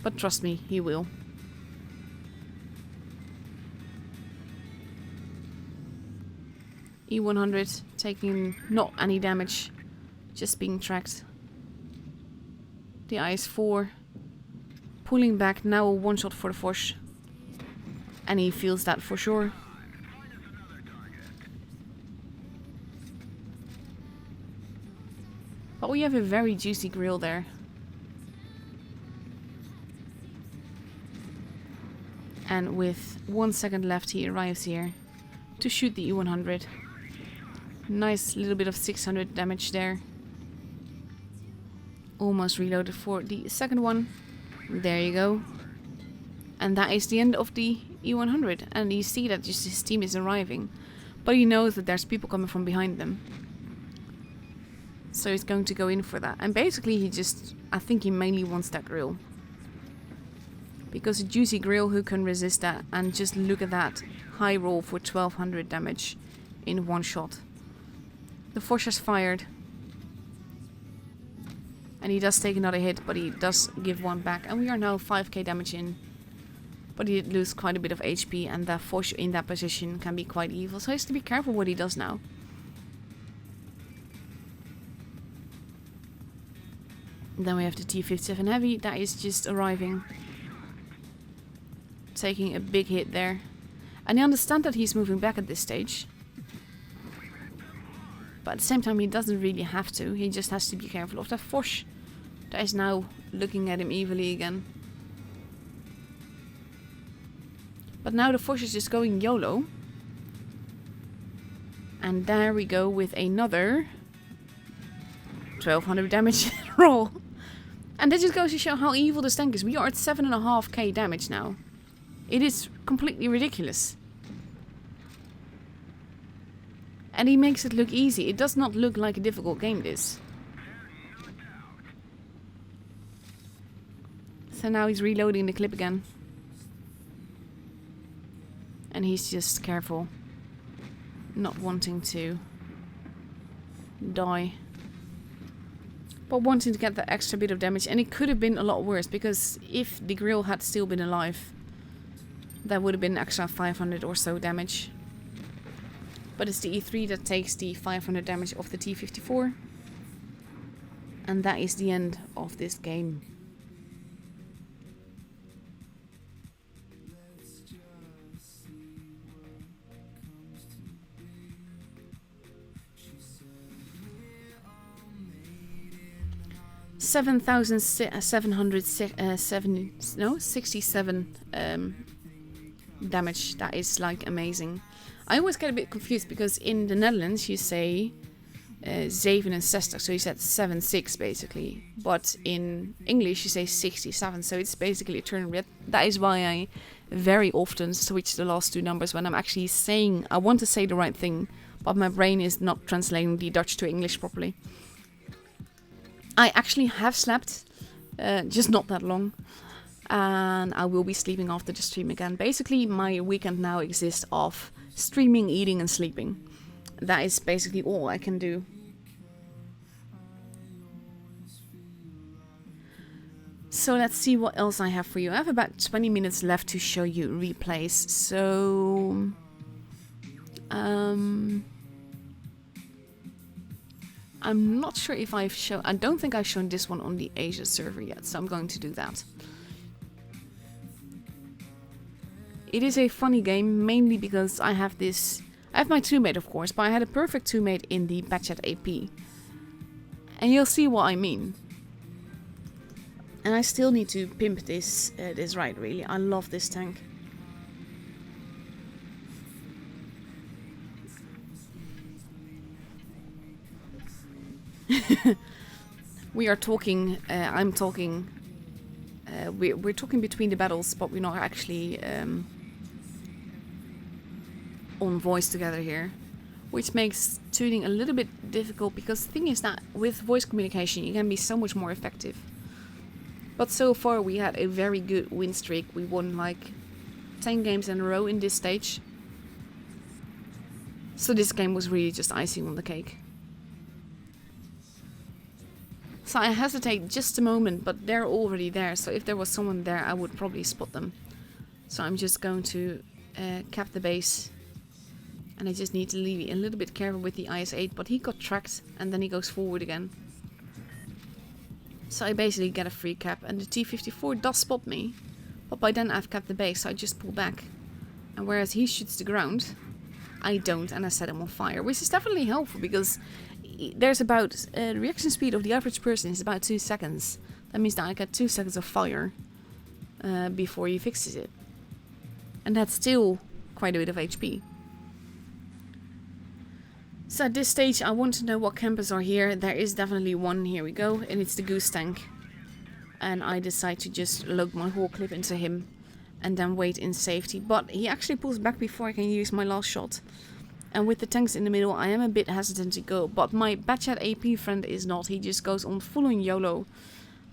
But trust me, he will. E100 taking not any damage, just being tracked. The IS-4 pulling back, now a one shot for the Foch. And he feels that for sure. But we have a very juicy grill there. And with 1 second left, he arrives here to shoot the E100. Nice little bit of 600 damage there. Almost reloaded for the second one. There you go. And that is the end of the E100. And you see that just his team is arriving. But he knows that there's people coming from behind them. So he's going to go in for that. And basically he just... I think he mainly wants that grill. Because a juicy grill, who can resist that? And just look at that. High roll for 1200 damage in one shot. The Foch has fired. And he does take another hit, but he does give one back. And we are now 5k damage in. But he did lose quite a bit of HP, and that Foch in that position can be quite evil. So he has to be careful what he does now. And then we have the T-57 Heavy, that is just arriving. Taking a big hit there. And I understand that he's moving back at this stage. But at the same time he doesn't really have to. He just has to be careful of that Foch. That is now looking at him evilly again. But now the Foch is just going YOLO. And there we go with another 1200 damage roll. And that just goes to show how evil this tank is. We are at 7.5k damage now. It is completely ridiculous. And he makes it look easy. It does not look like a difficult game, this. So now he's reloading the clip again. And he's just careful. Not wanting to die. But wanting to get that extra bit of damage. And it could have been a lot worse. Because if the grill had still been alive, that would have been extra 500 or so damage. But it's the E3 that takes the 500 damage of the T-54. And that is the end of this game. 7,767 damage. That is like amazing. I always get a bit confused because in the Netherlands you say 67, so you said 76 basically, but in English you say 67, so it's basically a turn red. That is why I very often switch the last two numbers when I'm actually saying I want to say the right thing, but my brain is not translating the Dutch to English properly. I actually have slept, just not that long, and I will be sleeping after the stream again. Basically my weekend now exists of streaming, eating and sleeping. That is basically all I can do. So let's see what else I have for you. I have about 20 minutes left to show you replays. So I'm not sure if I've shown... I don't think I've shown this one on the Asia server yet, so I'm going to do that. It is a funny game, mainly because I have this... I have my 2-mate, of course, but I had a perfect 2-mate in the Batchat AP. And you'll see what I mean. And I still need to pimp this right, really. I love this tank. We are talking, I'm talking, we're talking between the battles, but we're not actually on voice together here, which makes tuning a little bit difficult, because the thing is that with voice communication you can be so much more effective. But so far we had a very good win streak. We won like 10 games in a row in this stage. So this game was really just icing on the cake. So I hesitate just a moment, but they're already there. So if there was someone there, I would probably spot them. So I'm just going to cap the base. And I just need to be a little bit careful with the IS-8, but he got tracked and then he goes forward again. So I basically get a free cap, and the T-54 does spot me, but by then I've capped the base, so I just pull back. And whereas he shoots the ground, I don't, and I set him on fire, which is definitely helpful, because there's about reaction speed of the average person is about 2 seconds. That means that I get 2 seconds of fire before he fixes it, and that's still quite a bit of HP. So at this stage I want to know what campers are here. There is definitely one, here we go, and it's the Goose Tank. And I decide to just load my whole clip into him and then wait in safety. But he actually pulls back before I can use my last shot. And with the tanks in the middle I am a bit hesitant to go. But my Batchat AP friend is not, he just goes on full on YOLO.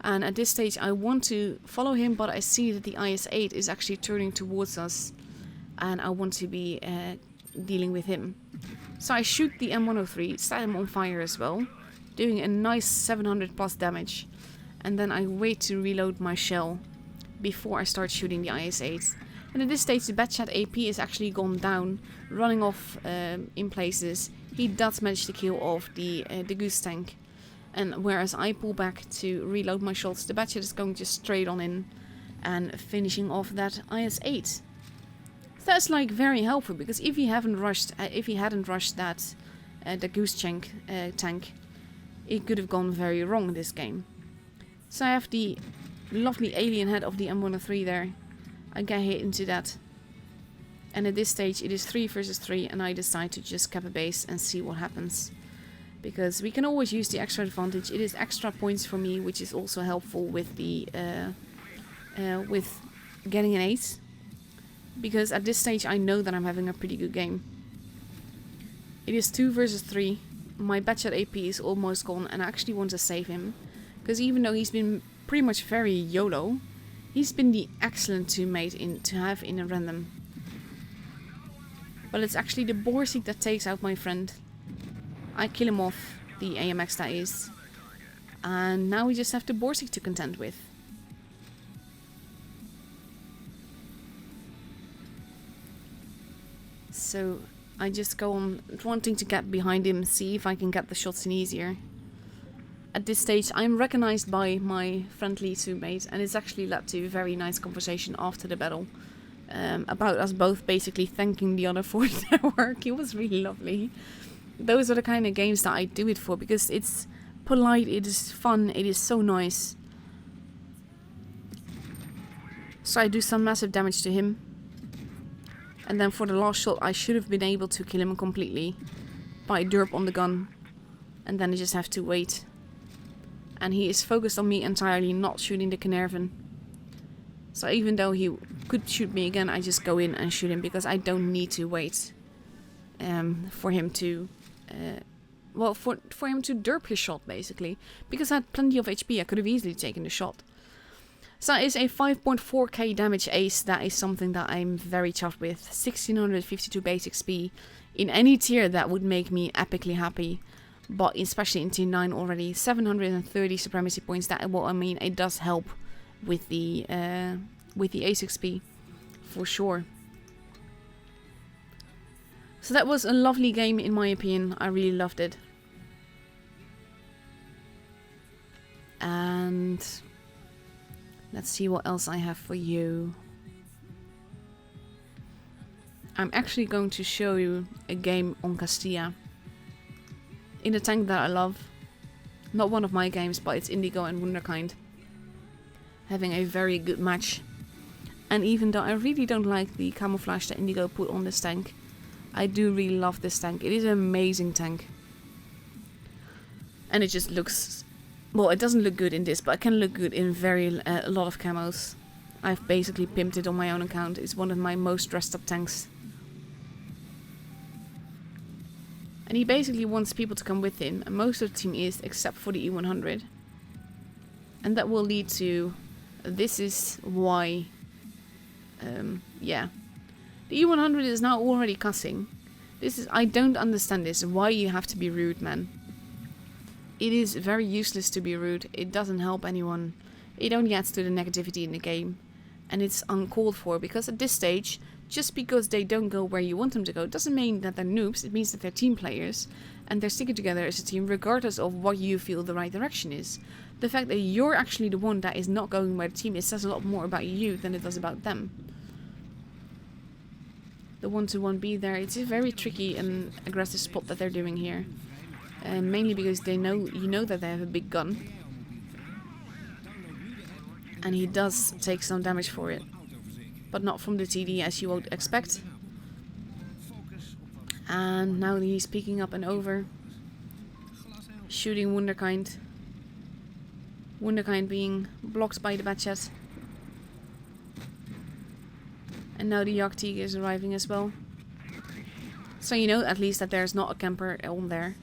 And at this stage I want to follow him, but I see that the IS-8 is actually turning towards us. And I want to be dealing with him. So I shoot the M103, set him on fire as well, doing a nice 700 plus damage. And then I wait to reload my shell before I start shooting the IS-8. And at this stage the Batchat AP is actually gone down, running off in places. He does manage to kill off the Goose Tank. And whereas I pull back to reload my shots, the Batchat is going just straight on in and finishing off that IS-8. That's like very helpful, because if he hadn't rushed that the Goose Tank, it could have gone very wrong this game. So I have the lovely alien head of the M103 there. I get hit into that, and at this stage it is 3 versus 3, and I decide to just cap a base and see what happens, because we can always use the extra advantage. It is extra points for me, which is also helpful with the with getting an 8. Because at this stage I know that I'm having a pretty good game. It is 2 versus 3. My Batchat AP is almost gone, and I actually want to save him. Because even though he's been pretty much very YOLO, he's been the excellent 2-mate to have in a random. But it's actually the Borsig that takes out my friend. I kill him off, the AMX that is. And now we just have the Borsig to contend with. So I just go on wanting to get behind him, see if I can get the shots in easier. At this stage I'm recognized by my friendly 2-mate, and it's actually led to a very nice conversation after the battle. About us both basically thanking the other for their work. It was really lovely. Those are the kind of games that I do it for, because it's polite, it is fun, it is so nice. So I do some massive damage to him. And then for the last shot, I should have been able to kill him completely by derp on the gun. And then I just have to wait. And he is focused on me entirely, not shooting the Caernarvon. So even though he could shoot me again, I just go in and shoot him because I don't need to wait for him to... for him to derp his shot, basically. Because I had plenty of HP, I could have easily taken the shot. So that is a 5.4k damage ace. That is something that I'm very chuffed with. 1652 base XP. In any tier, that would make me epically happy. But especially in tier 9 already. 730 supremacy points. That, well, I mean, it does help with the ace XP. For sure. So that was a lovely game in my opinion. I really loved it. And let's see what else I have for you. I'm actually going to show you a game on Castilla. In a tank that I love. Not one of my games, but it's Indigo and Wunderkind. Having a very good match. And even though I really don't like the camouflage that Indigo put on this tank, I do really love this tank. It is an amazing tank. And it just looks... Well, it doesn't look good in this, but it can look good in a lot of camos. I've basically pimped it on my own account. It's one of my most dressed up tanks. And he basically wants people to come with him. And most of the team is, except for the E100. And that will lead to... This is why... yeah. The E100 is now already cussing. I don't understand this. Why you have to be rude, man. It is very useless to be rude. It doesn't help anyone. It only adds to the negativity in the game. And it's uncalled for, because at this stage, just because they don't go where you want them to go, doesn't mean that they're noobs. It means that they're team players. And they're sticking together as a team regardless of what you feel the right direction is. The fact that you're actually the one that is not going where the team is says a lot more about you than it does about them. The 1-to-1B there, it's a very tricky and aggressive spot that they're doing here. Mainly because you know that they have a big gun. And he does take some damage for it. But not from the TD as you would expect. And now he's picking up and over. Shooting Wunderkind. Wunderkind being blocked by the Batchat. And now the Jagdtiger is arriving as well. So you know at least that there's not a camper on there.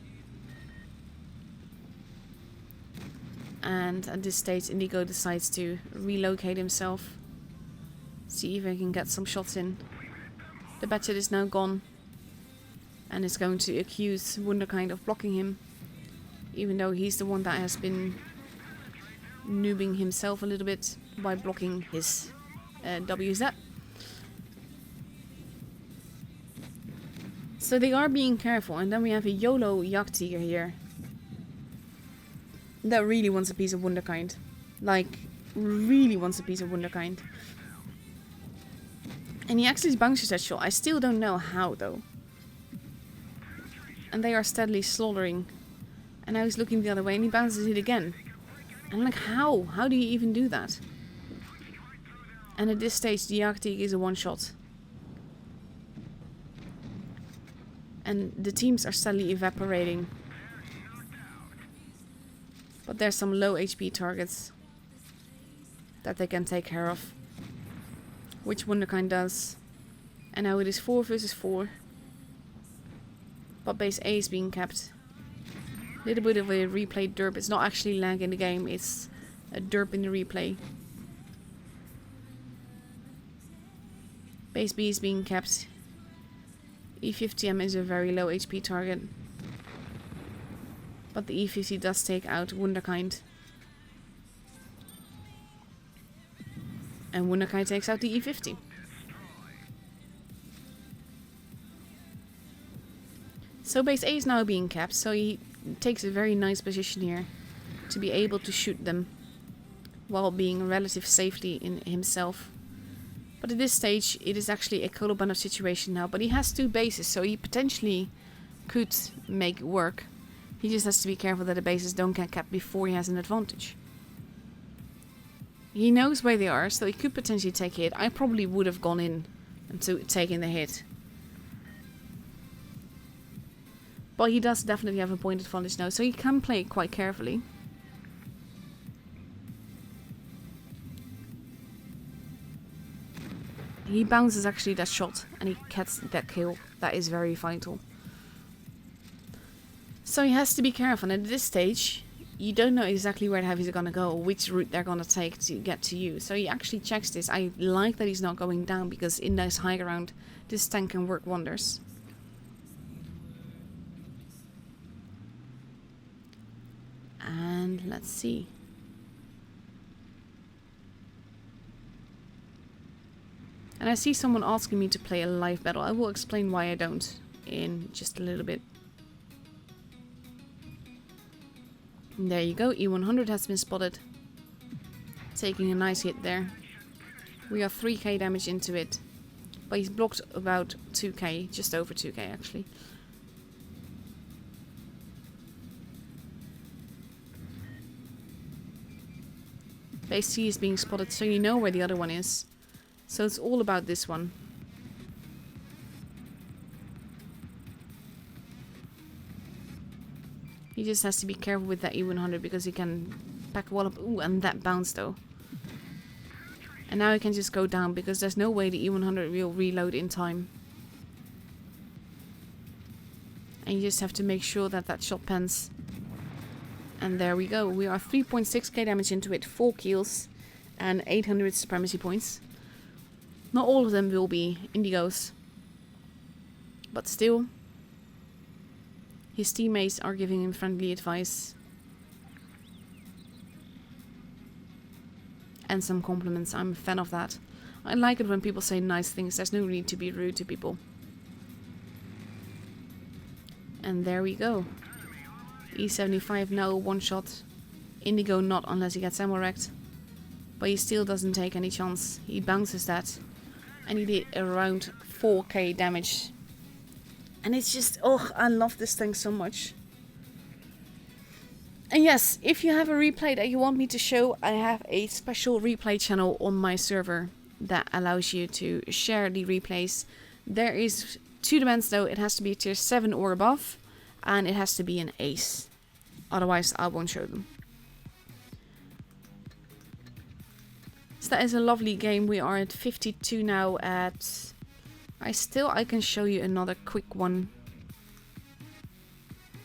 And at this stage Indigo decides to relocate himself. See if he can get some shots in. The Batchat is now gone. And is going to accuse Wunderkind of blocking him. Even though he's the one that has been noobing himself a little bit by blocking his WZ. So they are being careful, and then we have a YOLO Jagdtiger here. That really wants a piece of Wunderkind. Like, really wants a piece of Wunderkind. And he actually bounces that shot. I still don't know how, though. And they are steadily slaughtering. And now he's looking the other way, and he bounces it again. And I'm like, how? How do you even do that? And at this stage, the Jagdtiger is a one-shot. And the teams are steadily evaporating. But there's some low HP targets that they can take care of. Which Wunderkind does. And now it is 4 versus 4. But base A is being kept. Little bit of a replay derp. It's not actually lag in the game. It's a derp in the replay. Base B is being kept. E50M is a very low HP target. But the E50 does take out Wunderkind. And Wunderkind takes out the E50. So base A is now being kept, so he takes a very nice position here to be able to shoot them while being relative safely in himself. But at this stage it is actually a Kolobanov situation now, but he has 2 bases, so he potentially could make it work. He just has to be careful that the bases don't get capped before he has an advantage. He knows where they are, so he could potentially take a hit. I probably would have gone in and taken the hit. But he does definitely have a point advantage now, so he can play it quite carefully. He bounces actually that shot and he gets that kill. That is very vital. So he has to be careful, and at this stage you don't know exactly where the heavies are going to go, or which route they're going to take to get to you. So he actually checks this. I like that he's not going down, because in this high ground this tank can work wonders. And let's see. And I see someone asking me to play a live battle. I will explain why I don't in just a little bit. And there you go, E100 has been spotted. Taking a nice hit there. We are 3k damage into it. But he's blocked about 2k, just over 2k actually. Base C is being spotted, so you know where the other one is. So it's all about this one. He just has to be careful with that E100, because he can pack a wall up. Ooh, and that bounce though. And now he can just go down, because there's no way the E100 will reload in time. And you just have to make sure that that shot pans. And there we go. We are 3.6k damage into it, 4 kills, and 800 supremacy points. Not all of them will be indigos, but still, his teammates are giving him friendly advice and some compliments. I'm a fan of that. I like it when people say nice things. There's no need to be rude to people. And there we go. E75 now one shot. Indigo not, unless he gets ammo wrecked. But he still doesn't take any chance. He bounces that. And he did around 4k damage. And it's just, oh, I love this thing so much. And yes, if you have a replay that you want me to show, I have a special replay channel on my server that allows you to share the replays. There is 2 demands though. It has to be tier 7 or above, and it has to be an ace. Otherwise I won't show them. So that is a lovely game. We are at 52 now. At I can show you another quick one.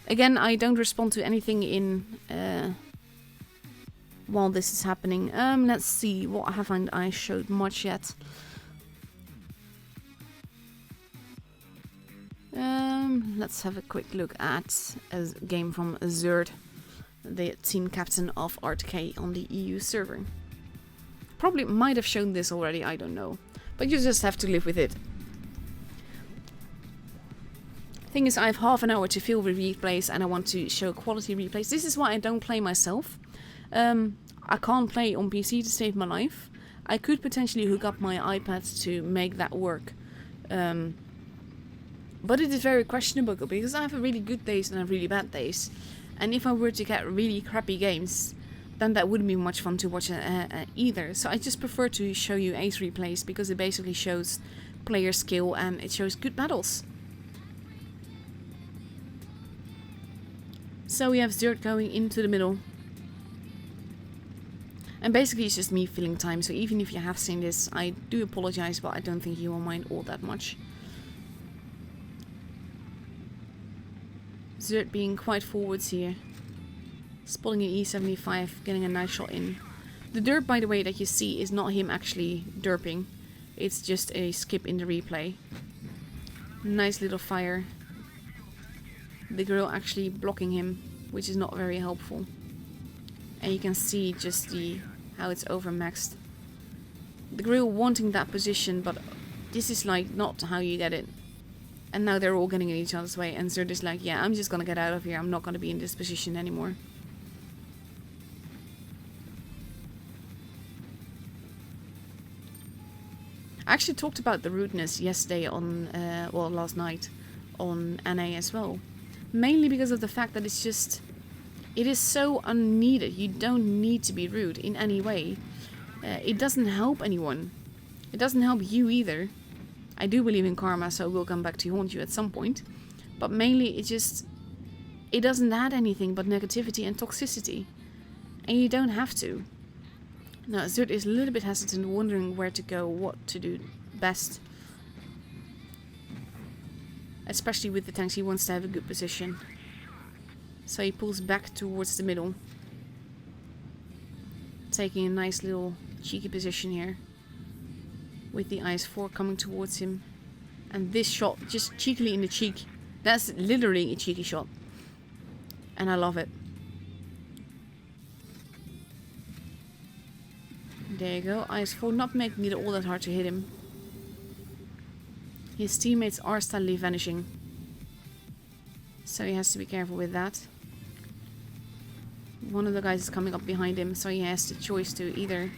Again, I don't respond to anything in while this is happening. Let's see, what haven't I showed much yet? Let's have a quick look at a game from Zerd, the team captain of RTK on the EU server. Probably might have shown this already, I don't know. But you just have to live with it. Thing is, I have half an hour to fill with replays and I want to show quality replays. This is why I don't play myself. I can't play on PC to save my life. I could potentially hook up my iPad to make that work. But it is very questionable because I have really good days and I have really bad days. And if I were to get really crappy games, then that wouldn't be much fun to watch either. So I just prefer to show you ace replays because it basically shows player skill and it shows good battles. So we have Zerd going into the middle. And basically it's just me filling time. So even if you have seen this, I do apologize, but I don't think you will mind all that much. Zerd being quite forwards here. Spotting an E75, getting a nice shot in. The derp, by the way, that you see is not him actually derping. It's just a skip in the replay. Nice little fire. The girl actually blocking him, which is not very helpful. And you can see just how it's overmaxed. The grill wanting that position, but this is like not how you get it. And now they're all getting in each other's way, and Zerd is like, yeah, I'm just gonna get out of here. I'm not gonna be in this position anymore. I actually talked about the rudeness yesterday on, well, last night on NA as well. Mainly because of the fact that it is so unneeded. You don't need to be rude in any way. It doesn't help anyone. It doesn't help you either. I do believe in karma, so it will come back to haunt you at some point. But mainly it doesn't add anything but negativity and toxicity. And you don't have to. Now, Zerd is a little bit hesitant, wondering where to go, what to do best. Especially with the tanks, he wants to have a good position. So he pulls back towards the middle. Taking a nice little cheeky position here. With the IS-4 coming towards him. And this shot, just cheekily in the cheek. That's literally a cheeky shot. And I love it. There you go. IS-4 not making it all that hard to hit him. His teammates are steadily vanishing. So he has to be careful with that. One of the guys is coming up behind him, so he has the choice to either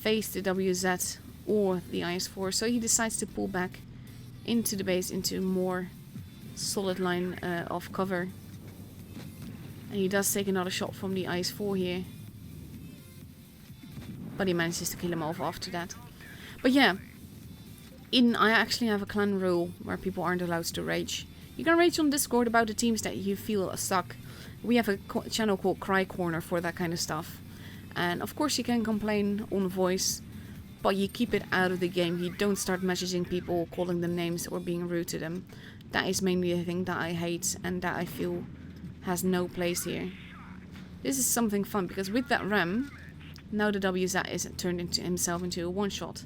face the WZ or the IS-4. So he decides to pull back into the base, into a more solid line of cover. And he does take another shot from the IS-4 here. But he manages to kill him off after that. But yeah, I actually have a clan rule where people aren't allowed to rage. You can rage on Discord about the teams that you feel suck. We have a channel called Cry Corner for that kind of stuff. And of course you can complain on voice, but you keep it out of the game. You don't start messaging people, calling them names or being rude to them. That is mainly the thing that I hate and that I feel has no place here. This is something fun because with that ram, now the WZ is turned into himself into a one-shot.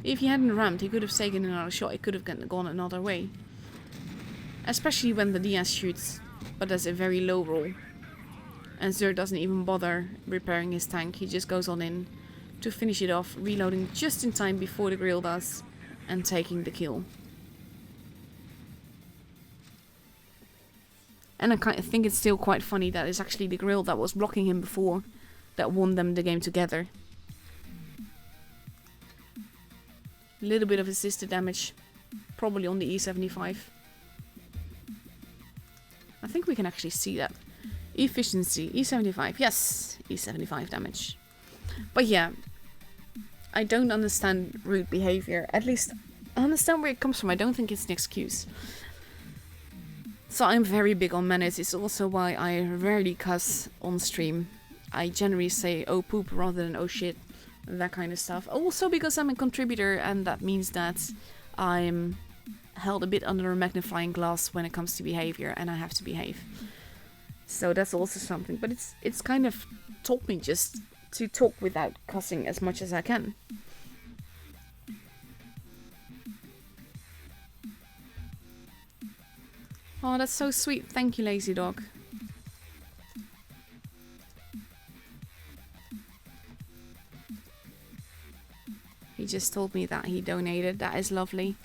If he hadn't rammed, he could have taken another shot. It could have gone another way. Especially when the DS shoots, but that's a very low roll. And Zerd doesn't even bother repairing his tank. He just goes on in to finish it off, reloading just in time before the grill does, and taking the kill. And I think it's still quite funny that it's actually the grill that was blocking him before that won them the game together. A little bit of assisted damage, probably on the E75. I think we can actually see that. Efficiency, E75, yes, E75 damage. But yeah, I don't understand rude behavior. At least I understand where it comes from. I don't think it's an excuse. So I'm very big on manners. It's also why I rarely cuss on stream. I generally say oh poop rather than oh shit. That kind of stuff. Also because I'm a contributor and that means that I'm held a bit under a magnifying glass when it comes to behavior and I have to behave. So that's also something. But it's kind of taught me just to talk without cussing as much as I can. Oh, that's so sweet. Thank you, Lazy Dog. He just told me that he donated. That is lovely.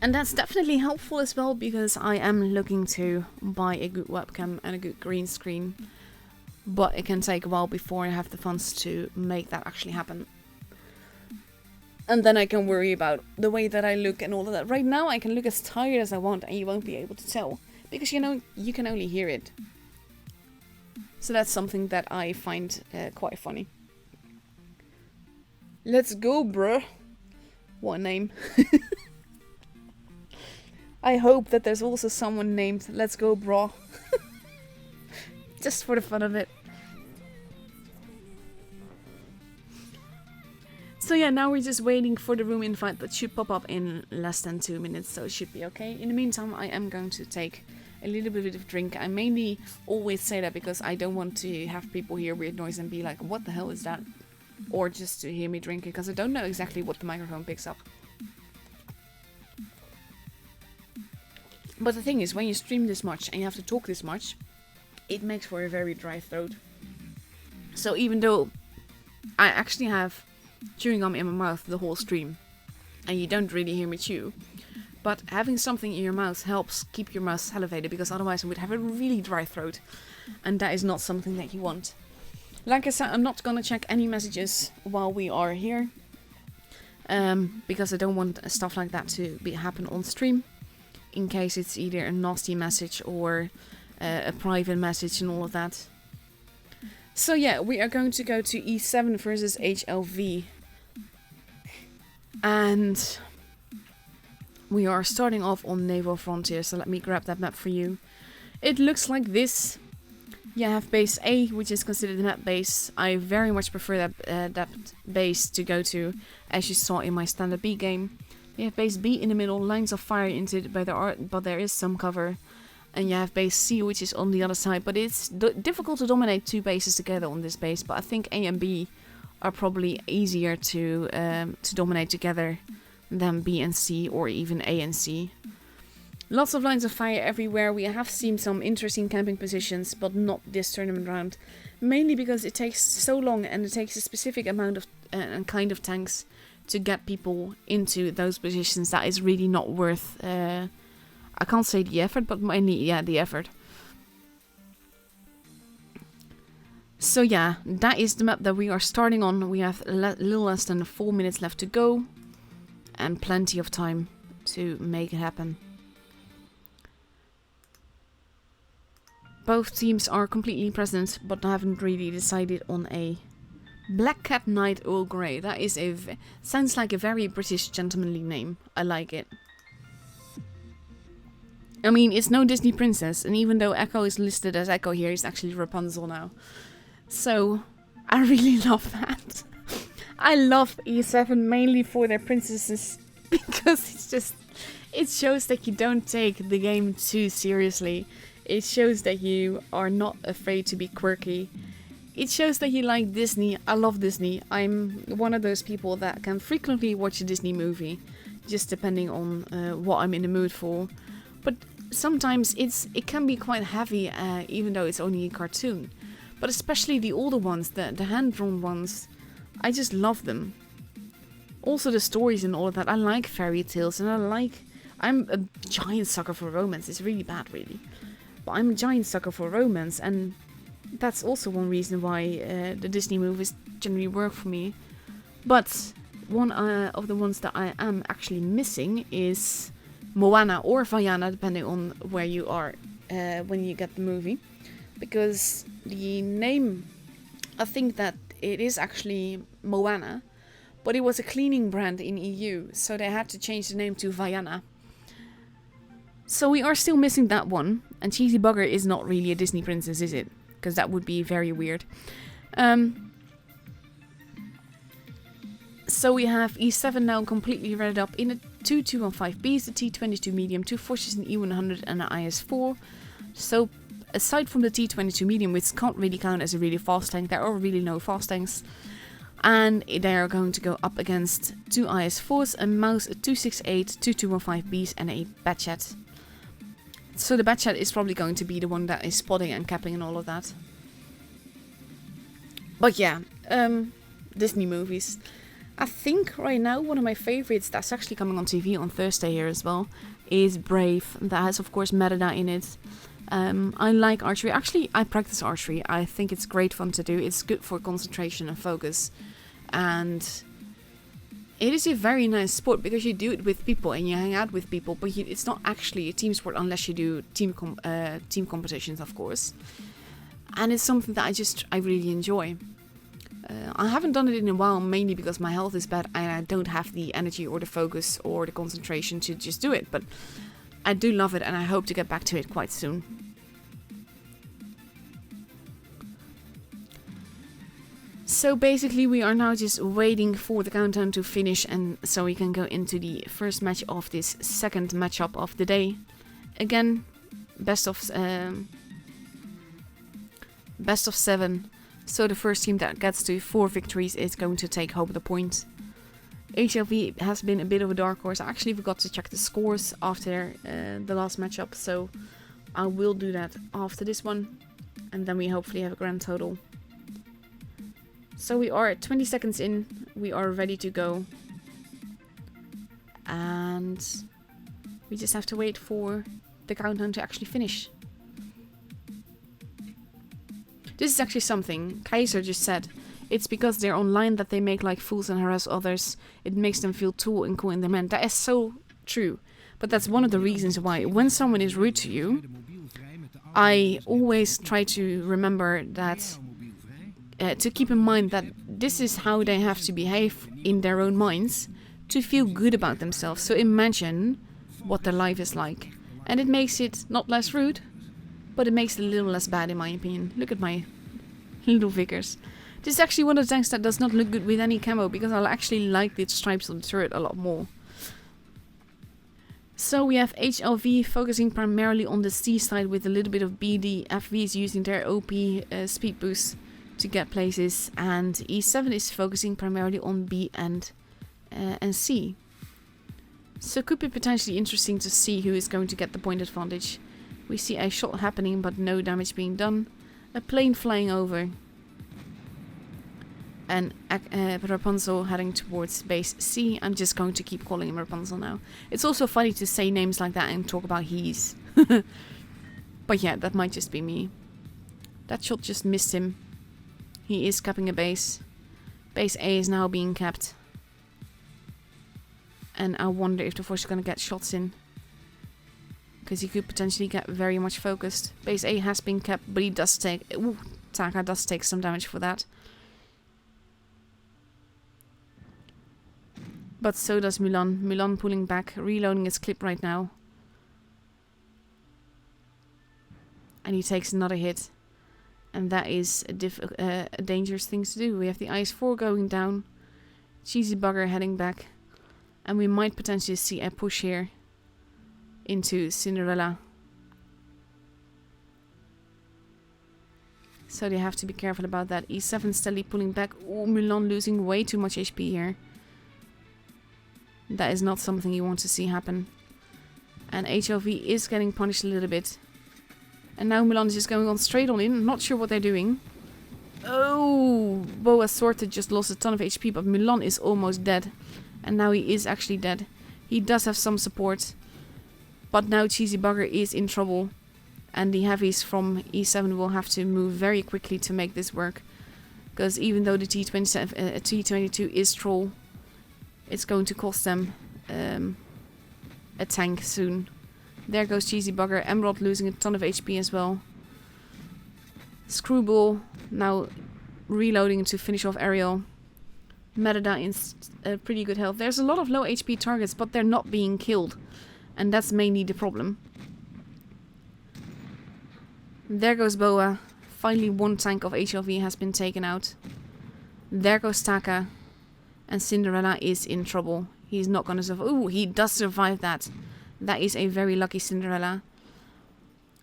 And that's definitely helpful as well because I am looking to buy a good webcam and a good green screen. But it can take a while before I have the funds to make that actually happen. And then I can worry about the way that I look and all of that. Right now I can look as tired as I want and you won't be able to tell. Because you know, you can only hear it. So that's something that I find quite funny. Let's go, bruh. What a name. I hope that there's also someone named Let's Go, bruh. Just for the fun of it. So yeah, now we're just waiting for the room invite that should pop up in less than 2 minutes, so it should be okay. In the meantime, I am going to take a little bit of drink. I mainly always say that because I don't want to have people hear weird noise and be like, what the hell is that? Or just to hear me drinking, because I don't know exactly what the microphone picks up. But the thing is, when you stream this much and you have to talk this much, it makes for a very dry throat. So even though I actually have chewing gum in my mouth the whole stream, and you don't really hear me chew, but having something in your mouth helps keep your mouth salivated, because otherwise I would have a really dry throat, and that is not something that you want. Like I said, I'm not gonna check any messages while we are here, because I don't want stuff like that to happen on stream. in case it's either a nasty message or a private message and all of that. So yeah, we are going to go to E7 versus HLV. And we are starting off on Naval Frontier, so let me grab that map for you. It looks like this. You have base A, which is considered the map base. I very much prefer that base to go to, as you saw in my standard B game. You have base B in the middle, lines of fire into it, but there is some cover. And you have base C, which is on the other side, but it's difficult to dominate two bases together on this base. But I think A and B are probably easier to dominate together than B and C, or even A and C. Lots of lines of fire everywhere. We have seen some interesting camping positions, but not this tournament round. Mainly because it takes so long and it takes a specific amount of and kind of tanks to get people into those positions that is really not worth, I can't say the effort, but mainly, yeah, the effort. So yeah, that is the map that we are starting on. We have a little less than 4 minutes left to go. And plenty of time to make it happen. Both teams are completely present, but haven't really decided on a Black Cat Knight Earl Grey. That is sounds like a very British gentlemanly name. I like it. I mean, it's no Disney princess, and even though Echo is listed as Echo here, it's actually Rapunzel now. So, I really love that. I love E7 mainly for their princesses, because it shows that you don't take the game too seriously. It shows that you are not afraid to be quirky. It shows that you like Disney. I love Disney. I'm one of those people that can frequently watch a Disney movie, just depending on what I'm in the mood for. But sometimes it can be quite heavy, even though it's only a cartoon. But especially the older ones, the hand-drawn ones, I just love them. Also the stories and all of that. I like fairy tales, and I'm a giant sucker for romance. It's really bad, really. But I'm a giant sucker for romance, and that's also one reason why the Disney movies generally work for me. But one of the ones that I am actually missing is Moana or Vaiana, depending on where you are when you get the movie. Because the name, I think that it is actually Moana, but it was a cleaning brand in EU, so they had to change the name to Vaiana. So we are still missing that one, and Cheesy Bugger is not really a Disney princess, is it? Because that would be very weird. So we have E7 now completely read up in a 2-215Bs, the T-22 medium, 2 Forces, an E100 and an IS-4. So aside from the T-22 medium, which can't really count as a really fast tank, there are really no fast tanks. And they are going to go up against 2 IS-4s, a Mouse, a 268, 2 215Bs and a Batchat. So the Batchat is probably going to be the one that is spotting and capping and all of that. But yeah, Disney movies. I think right now one of my favorites that's actually coming on TV on Thursday here as well is Brave. That has of course Merida in it. I like archery. Actually, I practice archery. I think it's great fun to do. It's good for concentration and focus. And it is a very nice sport because you do it with people and you hang out with people. But it's not actually a team sport unless you do team competitions, of course. And it's something that I really enjoy. I haven't done it in a while, mainly because my health is bad and I don't have the energy or the focus or the concentration to just do it. But I do love it and I hope to get back to it quite soon. So basically we are now just waiting for the countdown to finish and so we can go into the first match of this second matchup of the day. Again, best of 7. So the first team that gets to 4 victories is going to take home the point. HLV has been a bit of a dark horse. I actually forgot to check the scores after the last matchup, so I will do that after this one. And then we hopefully have a grand total. So we are at 20 seconds in. We are ready to go. And we just have to wait for the countdown to actually finish. This is actually something Kaiser just said. It's because they're online that they make like fools and harass others. It makes them feel tall and cool in their men. That is so true. But that's one of the reasons why when someone is rude to you, I always try to remember that, to keep in mind that this is how they have to behave in their own minds to feel good about themselves. So imagine what their life is like. And it makes it not less rude, but it makes it a little less bad in my opinion. Look at my little figures. This is actually one of the tanks that does not look good with any camo, because I actually like the stripes on the turret a lot more. So we have HLV focusing primarily on the C side with a little bit of BD. FV is using their OP speed boost to get places, and E7 is focusing primarily on B and C. So it could be potentially interesting to see who is going to get the point advantage. We see a shot happening but no damage being done. A plane flying over. And Rapunzel heading towards base C. I'm just going to keep calling him Rapunzel now. It's also funny to say names like that and talk about he's. But yeah, that might just be me. That shot just missed him. He is capping a base. Base A is now being capped. And I wonder if the force is going to get shots in. Because he could potentially get very much focused. Base A has been capped, but he does take... Ooh, Taka does take some damage for that. But so does Milan. Milan pulling back, reloading his clip right now. And he takes another hit. And that is a dangerous thing to do. We have the IS-4 going down. Cheesy bugger heading back. And we might potentially see a push here into Cinderella. So they have to be careful about that. E7 steadily pulling back. Oh, Milan losing way too much HP here. That is not something you want to see happen. And HLV is getting punished a little bit. And now Milan is just going on straight on in. Not sure what they're doing. Oh, Boa Sorted just lost a ton of HP, but Milan is almost dead. And now he is actually dead. He does have some support. But now Cheesy Bugger is in trouble. And the heavies from E7 will have to move very quickly to make this work. Because even though the T22 is troll, it's going to cost them a tank soon. There goes Cheesy Bugger. Emerald losing a ton of HP as well. Screwball now reloading to finish off Ariel. Merida in pretty good health. There's a lot of low HP targets, but they're not being killed. And that's mainly the problem. There goes Boa. Finally one tank of HLV has been taken out. There goes Taka. And Cinderella is in trouble. He's not going to survive. Ooh, he does survive that. That is a very lucky Cinderella.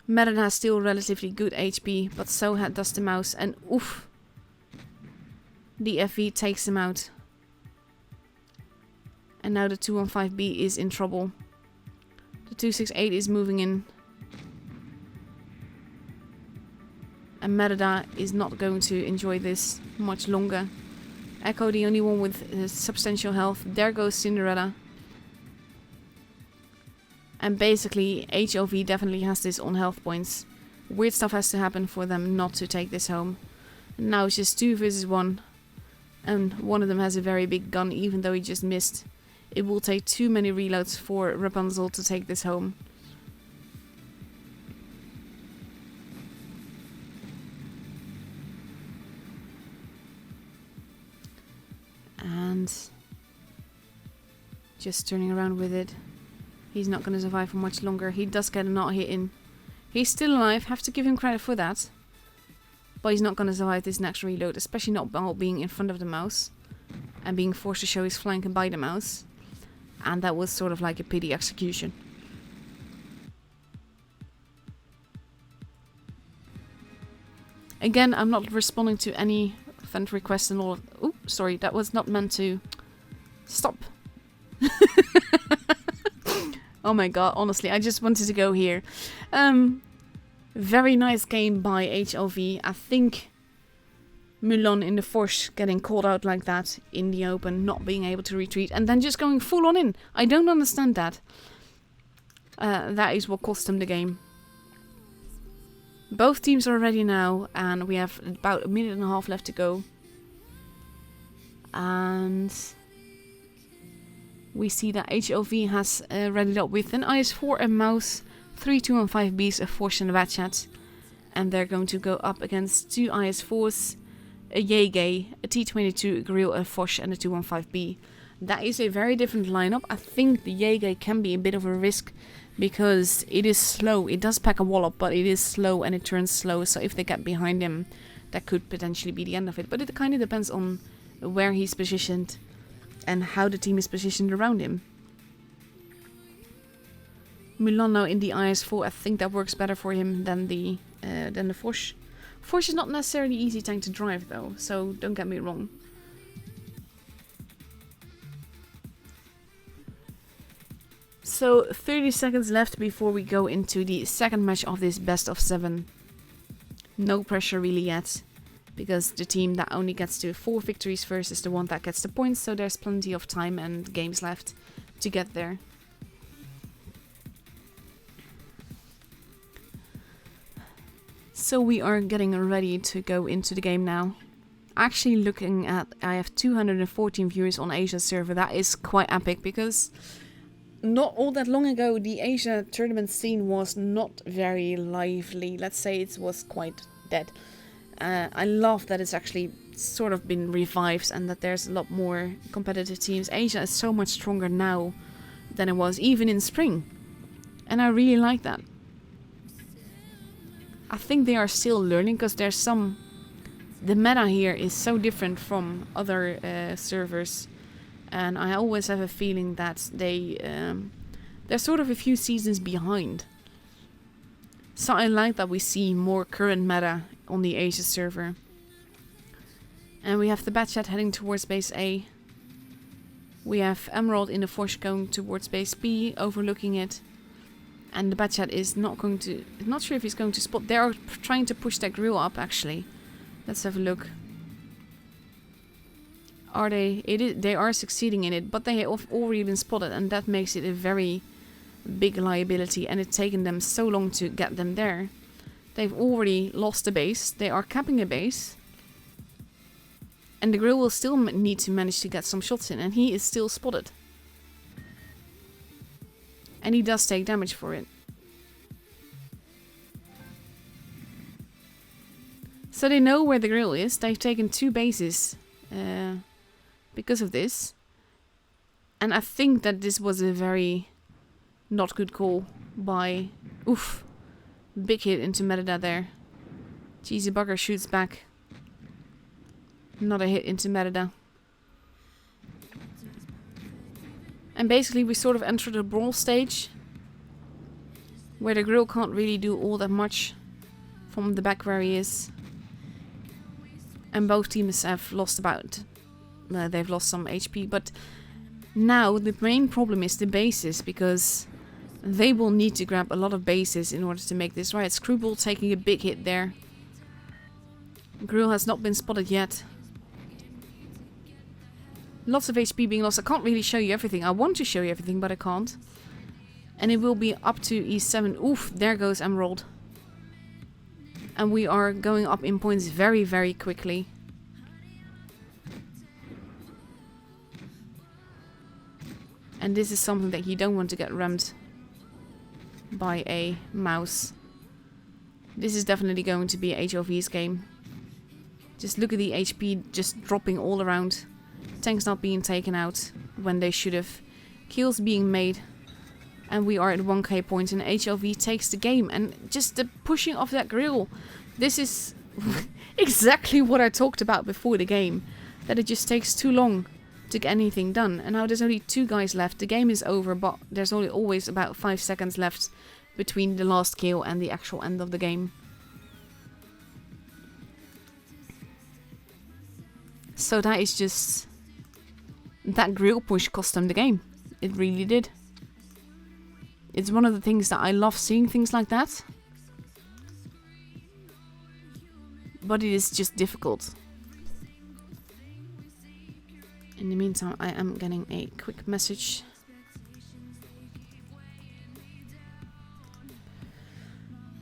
Merida has still relatively good HP, but so does the mouse. And oof. The FV takes him out. And now the 215B is in trouble. The 268 is moving in. And Merida is not going to enjoy this much longer. Echo, the only one with substantial health. There goes Cinderella. And basically, HLV definitely has this on health points. Weird stuff has to happen for them not to take this home. And now it's just 2 versus 1. And one of them has a very big gun, even though he just missed. It will take too many reloads for Rapunzel to take this home. And just turning around with it. He's not going to survive for much longer. He does get a not hit in. He's still alive. Have to give him credit for that. But he's not going to survive this next reload. Especially not while being in front of the mouse. And being forced to show his flank and by the mouse. And that was sort of like a pity execution. Again, I'm not responding to any friend requests and all of... Oh, sorry. That was not meant to... Stop. Oh my god, honestly, I just wanted to go here. Very nice game by HLV. I think Mulan in the Force getting called out like that in the open, not being able to retreat, and then just going full on in. I don't understand that. That is what cost them the game. Both teams are ready now, and we have about a minute and a half left to go. And We see that HOV has readied up with an IS-4, a mouse, 3 215Bs, a Foch and a Batchat. And they're going to go up against 2 IS-4s, a Jaeger, a T-22, a Grill, a Foch and a 215B. That is a very different lineup. I think the Jaeger can be a bit of a risk because it is slow. It does pack a wallop, but it is slow and it turns slow. So if they get behind him, that could potentially be the end of it. But it kind of depends on where he's positioned and how the team is positioned around him. Milano in the IS-4, I think that works better for him than the Foch. Foch is not necessarily easy tank to drive though, so don't get me wrong. So 30 seconds left before we go into the second match of this best of 7. No pressure really yet, because the team that only gets to 4 victories first is the one that gets the points, so there's plenty of time and games left to get there. So we are getting ready to go into the game now. Actually looking at, I have 214 viewers on Asia's server. That is quite epic because not all that long ago the Asia tournament scene was not very lively. Let's say it was quite dead. I love that it's actually sort of been revived and that there's a lot more competitive teams. Asia is so much stronger now than it was even in spring. And I really like that. I think they are still learning because there's some... The meta here is so different from other servers. And I always have a feeling that they're sort of a few seasons behind. So I like that we see more current meta on the Asia server. And we have the Batchat heading towards base A. We have Emerald in the Foch going towards base B, overlooking it. And the Batchat is not going to... Not sure if he's going to spot. They are trying to push that grill up, actually. Let's have a look. Are they... They are succeeding in it, but they have already been spotted. And that makes it a very big liability. And it's taken them so long to get them there. They've already lost the base. They are capping a base. And the grill will still need to manage to get some shots in. And he is still spotted. And he does take damage for it. So they know where the grill is. They've taken 2 bases because of this. And I think that this was a very not good call by... Oof. Big hit into Merida there. Cheesy Bugger shoots back. Another hit into Merida. And basically we sort of enter the brawl stage. Where the grill can't really do all that much from the back where he is. And both teams have lost about... they've lost some HP. But now the main problem is the bases. Because they will need to grab a lot of bases in order to make this right. Screwball taking a big hit there. Grill has not been spotted yet. Lots of HP being lost. I can't really show you everything. I want to show you everything, but I can't. And it will be up to E7. Oof, there goes Emerald. And we are going up in points very, very quickly. And this is something that you don't want to get rammed by a mouse. This is definitely going to be HOV's game. Just look at the HP just dropping all around. Tanks not being taken out when they should have. Kills being made. And we are at 1k points and HLV takes the game. And just the pushing of that grill. This is exactly what I talked about before the game. That it just takes too long to get anything done. And now there's only 2 guys left. The game is over, but there's only always about 5 seconds left between the last kill and the actual end of the game. So that is just... That grill push cost them the game. It really did. It's one of the things that I love seeing things like that. But it is just difficult. In the meantime, I am getting a quick message.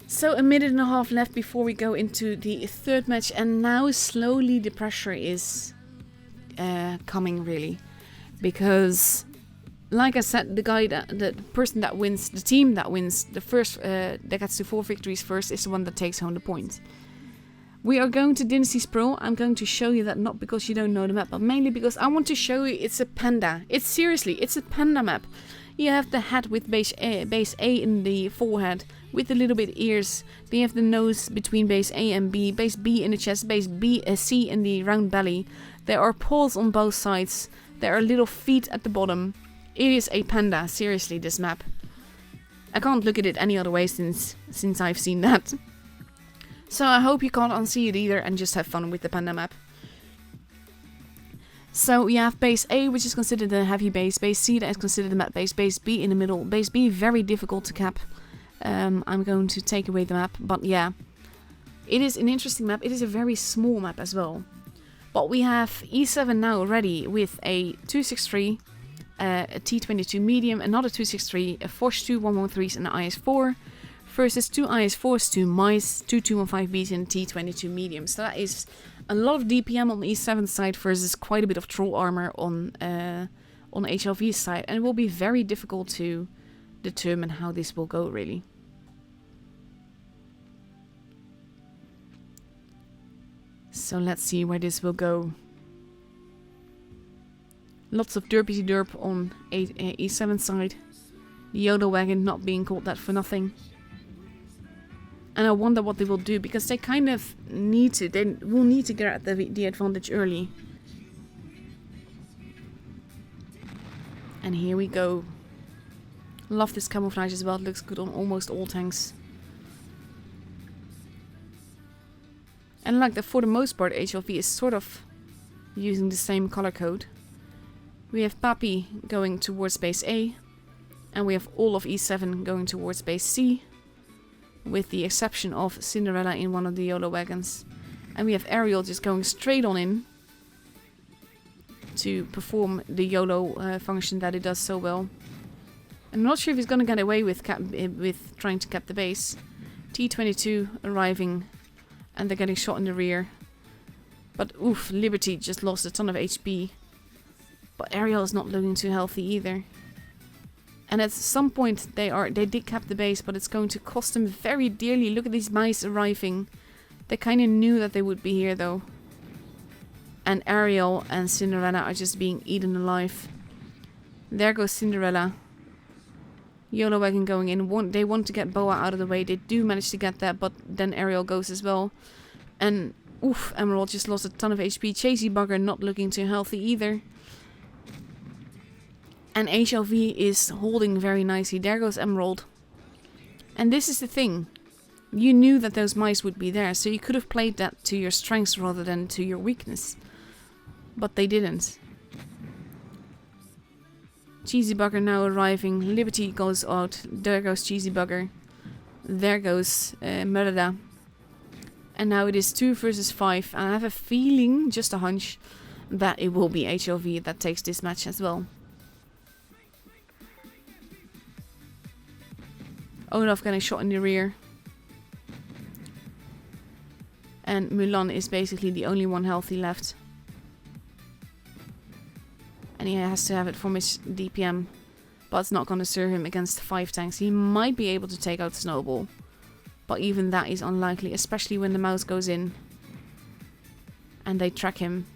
So 1.5 minutes left before we go into the third match. And now slowly the pressure is coming really. Because like I said, the person that wins, the team that wins the first, that gets to 4 victories first, is the one that takes home the point. We are going to Dynasty's Pearl. I'm going to show you that not because you don't know the map, but mainly because I want to show you it's a panda. It's a panda map. You have the head with base A in the forehead, with the little bit ears. Then you have the nose between base A and B, base B in the chest, base C in the round belly. There are paws on both sides. There are little feet at the bottom. It is a panda, seriously, this map. I can't look at it any other way since I've seen that. So I hope you can't unsee it either and just have fun with the panda map. So we have base A, which is considered a heavy base. Base C, that is considered a map base. Base B in the middle. Base B, very difficult to cap. I'm going to take away the map, but yeah. It is an interesting map. It is a very small map as well. But we have E7 now ready with a 263, a T22 medium, another 263, a Force 2 113s and an IS4. Versus 2 IS4s, 2 mice, 2 215Bs and T22 medium. So that is a lot of DPM on the E7 side versus quite a bit of troll armor on HLV's side. And it will be very difficult to determine how this will go, really. So let's see where this will go. Lots of derpy derp on E7 side. The Yoda wagon not being called that for nothing. And I wonder what they will do, because they kind of need to. They will need to get at the advantage early. And here we go. Love this camouflage as well. It looks good on almost all tanks. And like that, for the most part, HLV is sort of using the same color code. We have Papi going towards base A. And we have all of E7 going towards base C. With the exception of Cinderella in one of the YOLO wagons. And we have Ariel just going straight on in to perform the YOLO function that it does so well. I'm not sure if he's going to get away with trying to cap the base. T22 arriving and they're getting shot in the rear. But oof, Liberty just lost a ton of HP. But Ariel is not looking too healthy either. And at some point they did cap the base, but it's going to cost them very dearly. Look at these mice arriving. They kind of knew that they would be here though. And Ariel and Cinderella are just being eaten alive. There goes Cinderella. YOLO wagon going in. They want to get Boa out of the way. They do manage to get that, but then Ariel goes as well. And oof, Emerald just lost a ton of HP. Chasey Bugger not looking too healthy either. And HLV is holding very nicely. There goes Emerald. And this is the thing. You knew that those mice would be there, so you could have played that to your strengths rather than to your weakness. But they didn't. Cheesy Bugger now arriving. Liberty goes out. There goes Cheesy Bugger. There goes Merida. And now it is 2 versus 5. And I have a feeling, just a hunch, that it will be HLV that takes this match as well. Olaf getting shot in the rear. And Mulan is basically the only one healthy left. And he has to have it from his DPM. But it's not going to serve him against 5 tanks. He might be able to take out Snowball. But even that is unlikely, especially when the mouse goes in. And they track him.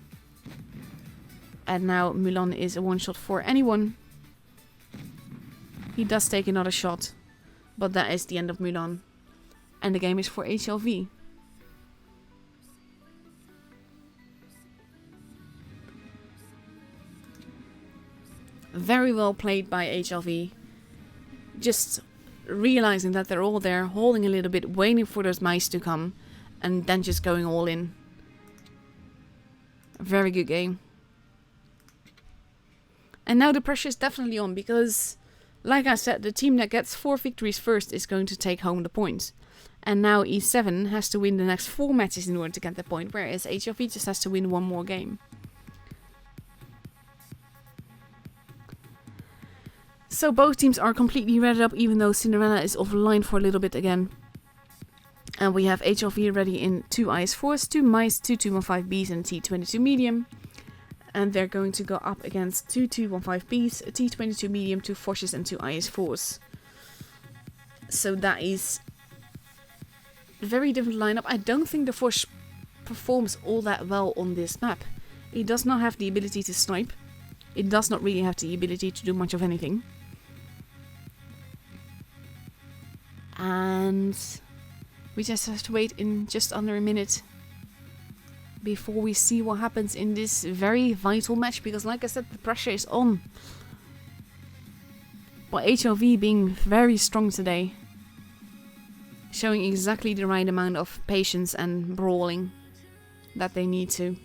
And now Mulan is a one-shot for anyone. He does take another shot. But that is the end of Mulan. And the game is for HLV. Very well played by HLV. Just realizing that they're all there, holding a little bit, waiting for those mice to come. And then just going all in. Very good game. And now the pressure is definitely on because, like I said, the team that gets 4 victories first is going to take home the points. And now E7 has to win the next 4 matches in order to get the point, whereas HLV just has to win 1 more game. So both teams are completely readied up, even though Cinderella is offline for a little bit again. And we have HLV ready in 2 IS4s, 2 mice, 2 215Bs and T22 medium. And they're going to go up against 2-2-1-5Bs, a T22 medium, 2 Foshes and 2 IS4s. So that is a very different lineup. I don't think the Fosh performs all that well on this map. It does not have the ability to snipe. It does not really have the ability to do much of anything. And we just have to wait in just under a minute before we see what happens in this very vital match, because like I said, the pressure is on. But HLV being very strong today, showing exactly the right amount of patience and brawling that they need to.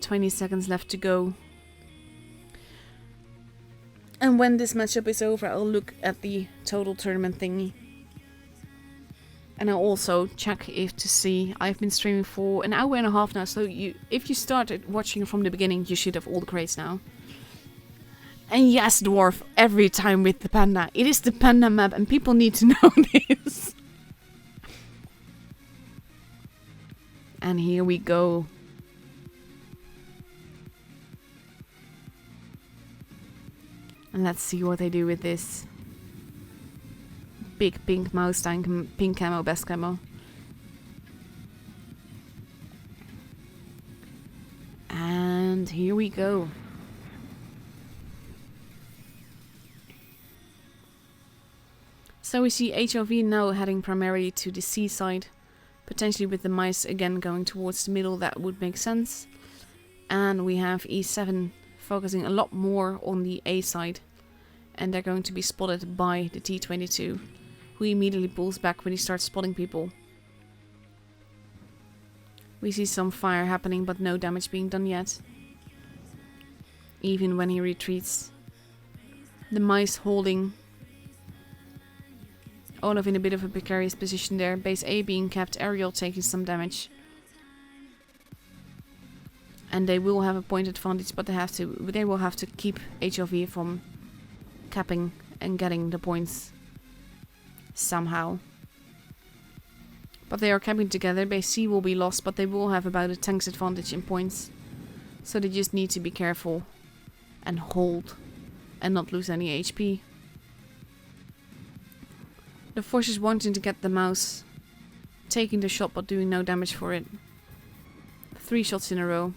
"20 seconds left to go. And when this matchup is over, I'll look at the total tournament thingy. And I'll also check if to see. I've been streaming for an hour and a half now, so if you started watching from the beginning, you should have all the crates now. And yes, Dwarf, every time with the panda. It is the panda map and people need to know this. And here we go. And let's see what they do with this. Big pink mouse tank, pink camo, best camo. And here we go. So we see HLV now heading primarily to the C side. Potentially with the mice again going towards the middle, that would make sense. And we have E7 focusing a lot more on the A side. And they're going to be spotted by the T22, who immediately pulls back when he starts spotting people. We see some fire happening, but no damage being done yet. Even when he retreats. The mice holding. Olaf in a bit of a precarious position there. Base A being kept, Ariel taking some damage. And they will have a point advantage, but they will have to keep HLV from capping and getting the points somehow. But they are capping together. Base C will be lost, but they will have about a tank's advantage in points. So they just need to be careful and hold and not lose any HP. The Force is wanting to get the mouse, taking the shot but doing no damage for it. 3 shots in a row.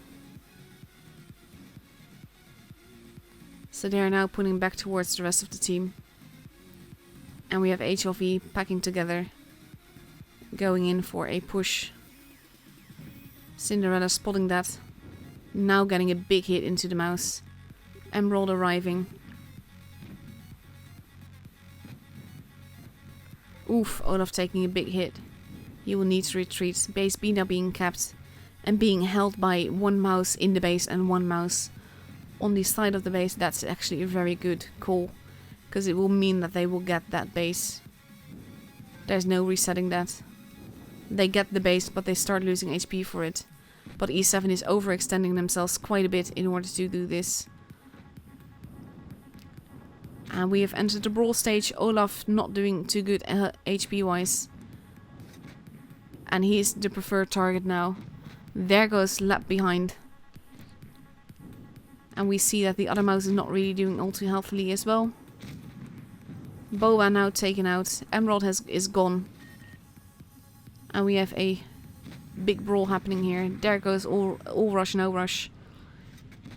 So they are now pulling back towards the rest of the team. And we have HLV packing together, going in for a push. Cinderella spotting that, now getting a big hit into the mouse. Emerald arriving. Oof, Olaf taking a big hit. He will need to retreat. Base B now being capped and being held by 1 mouse in the base and 1 mouse on the side of the base. That's actually a very good call, because it will mean that they will get that base. There's no resetting that. They get the base, but they start losing HP for it. But E7 is overextending themselves quite a bit in order to do this. And we have entered the brawl stage. Olaf not doing too good HP wise. And he is the preferred target now. There goes lap behind. And we see that the other mouse is not really doing all too healthily as well. Boa now taken out. Emerald is gone. And we have a big brawl happening here. There goes all rush, no rush.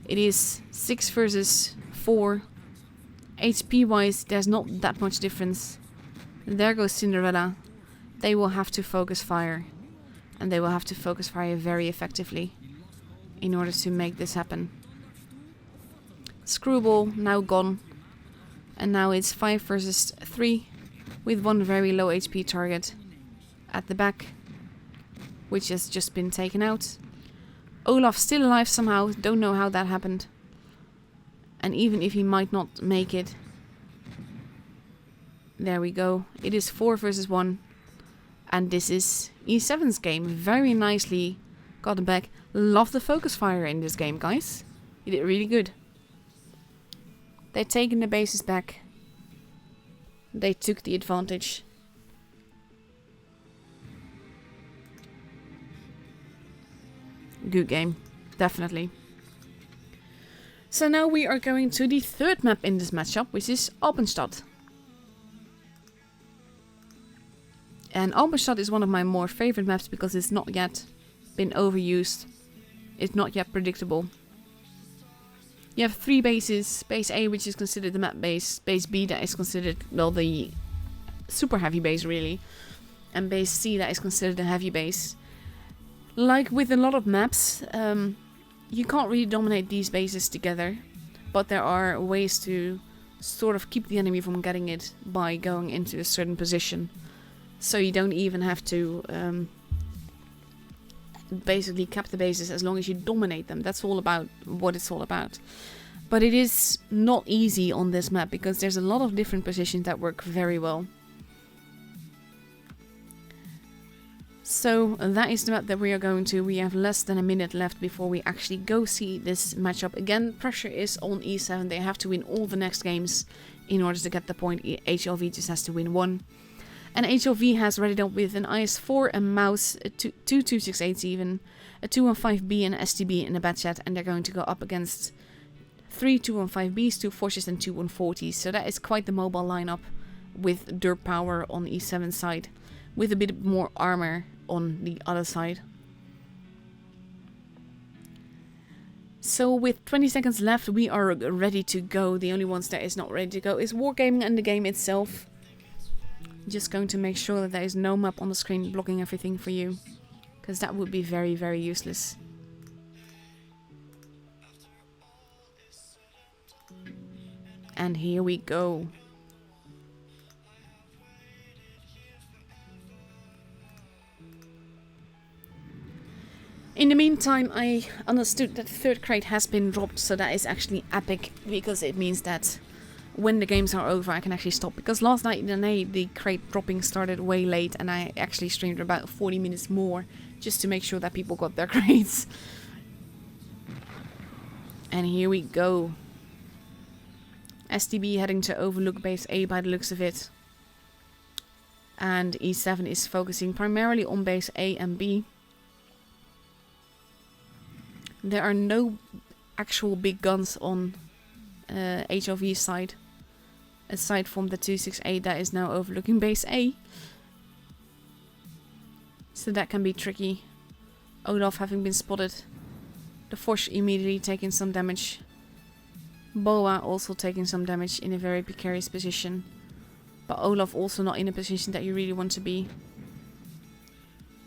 It is 6 versus 4. HP wise, there's not that much difference. There goes Cinderella. They will have to focus fire. And they will have to focus fire very effectively in order to make this happen. Screwball now gone. And now it's 5 versus 3 with 1 very low HP target at the back, which has just been taken out. Olaf still alive somehow, don't know how that happened. And even if he might not make it, there we go. It is 4 versus 1. And this is E7's game. Very nicely gotten back. Love the focus fire in this game, guys. You did really good. They're taking the bases back. They took the advantage. good game, definitely. So now we are going to the third map in this matchup, which is Alpenstadt. And Alpenstadt is one of my more favorite maps because it's not yet been overused. It's not yet predictable. You have 3 bases. Base A, which is considered the map base. Base B, that is considered, well, the super heavy base, really. And base C, that is considered a heavy base. Like with a lot of maps, you can't really dominate these bases together. But there are ways to sort of keep the enemy from getting it by going into a certain position. So you don't even have to basically cap the bases as long as you dominate them. That's all about what it's all about. But it is not easy on this map because there's a lot of different positions that work very well. So that is the map that we are going to. We have less than a minute left before we actually go see this matchup. Again, pressure is on E7. They have to win all the next games in order to get the point. HLV just has to win 1. And HLV has readied up with an IS-4, a mouse, two 268s even, a 215B and an STB and a Batchat, and they're going to go up against 3 215Bs, 2 Forces and 2 140s. So that is quite the mobile lineup with derp power on E7 side, with a bit more armor on the other side. So with 20 seconds left, we are ready to go. The only ones that is not ready to go is Wargaming and the game itself. Just going to make sure that there is no map on the screen blocking everything for you, because that would be very, very useless. And here we go. In the meantime, I understood that the 3rd crate has been dropped, so that is actually epic, because it means that when the games are over I can actually stop. Because last night the crate dropping started way late and I actually streamed about 40 minutes more just to make sure that people got their crates. And here we go. STB heading to overlook base A by the looks of it. And E7 is focusing primarily on base A and B. There are no actual big guns on HLV side, aside from the 268 that is now overlooking base A. So that can be tricky. Olaf having been spotted. The Foch immediately taking some damage. Boa also taking some damage in a very precarious position. But Olaf also not in a position that you really want to be.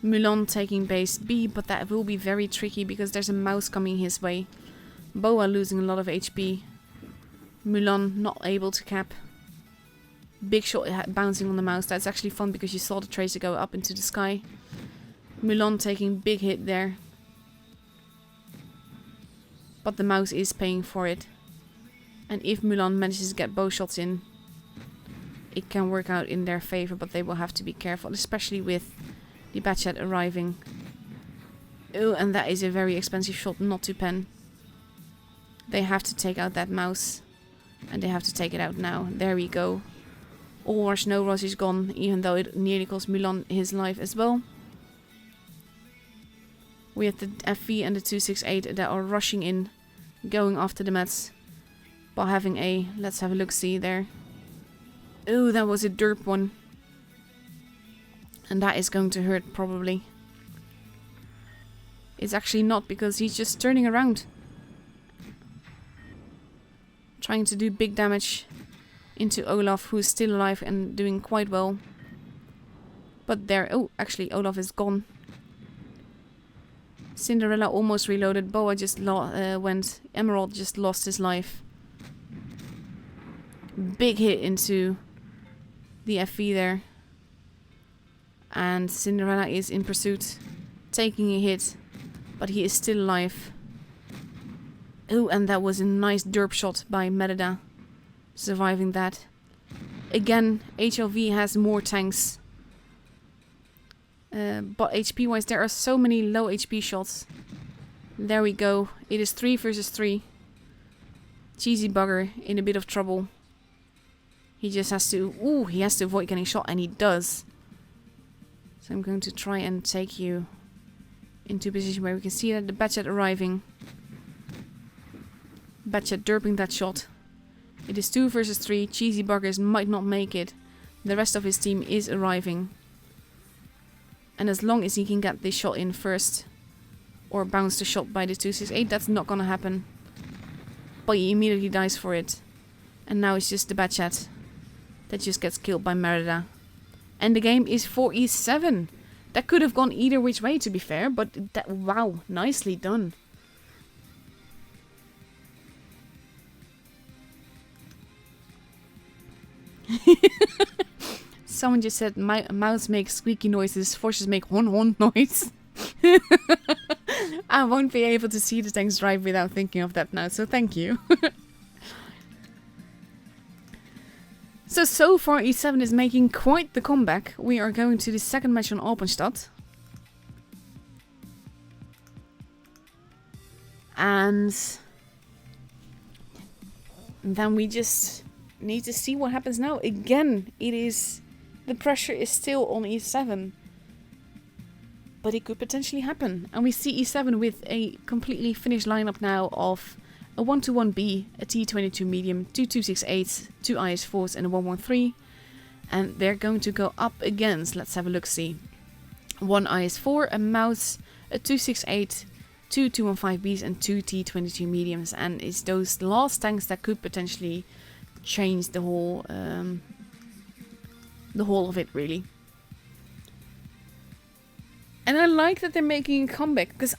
Mulan taking base B, but that will be very tricky because there's a mouse coming his way. Boa losing a lot of HP. Mulan not able to cap. Big shot bouncing on the mouse. That's actually fun because you saw the tracer go up into the sky. Mulan taking big hit there. But the mouse is paying for it. And if Mulan manages to get both shots in, it can work out in their favor, but they will have to be careful, especially with the Batchat arriving. Oh, and that is a very expensive shot not to pen. They have to take out that mouse. And they have to take it out now. There we go. All rush, no rush is gone, even though it nearly cost Mulan his life as well. We have the FV and the 268 that are rushing in, going after the mats. While having a, let's have a look-see there. Oh, that was a derp one. And that is going to hurt, probably. It's actually not, because he's just turning around. Trying to do big damage into Olaf, who is still alive and doing quite well. But there... Oh, actually, Olaf is gone. Cinderella almost reloaded. Boa just went. Emerald just lost his life. Big hit into the FV there. And Cinderella is in pursuit, taking a hit, but he is still alive. Oh, and that was a nice derp shot by Merida, surviving that. Again, HLV has more tanks. But HP-wise, there are so many low HP shots. There we go. It is 3 versus 3. Cheesy bugger in a bit of trouble. He just has to... Ooh, he has to avoid getting shot, and he does. So I'm going to try and take you into a position where we can see that the Batchat arriving. Batchat derping that shot. It is 2 versus 3. Cheesy buggers might not make it. The rest of his team is arriving. And as long as he can get this shot in first, or bounce the shot by the 268, that's not gonna happen. But he immediately dies for it. And now it's just the Batchat that just gets killed by Merida. And the game is 4-E7. That could have gone either which way, to be fair, but that, wow, nicely done. Someone just said, my mouse makes squeaky noises, forces make hon hon noise. I won't be able to see the tanks drive without thinking of that now, so thank you. So far E7 is making quite the comeback. We are going to the second match on Alpenstadt. And then we just need to see what happens now. Again, the pressure is still on E7. But it could potentially happen. And we see E7 with a completely finished lineup now of a 121B, a T22 medium, 2 268s, 2 IS4s and a 113. And they're going to go up against, let's have a look see. 1 IS4, a mouse, a 268, 2 215Bs and 2 T22 mediums. And it's those last tanks that could potentially change the whole of it, really. And I like that they're making a comeback, because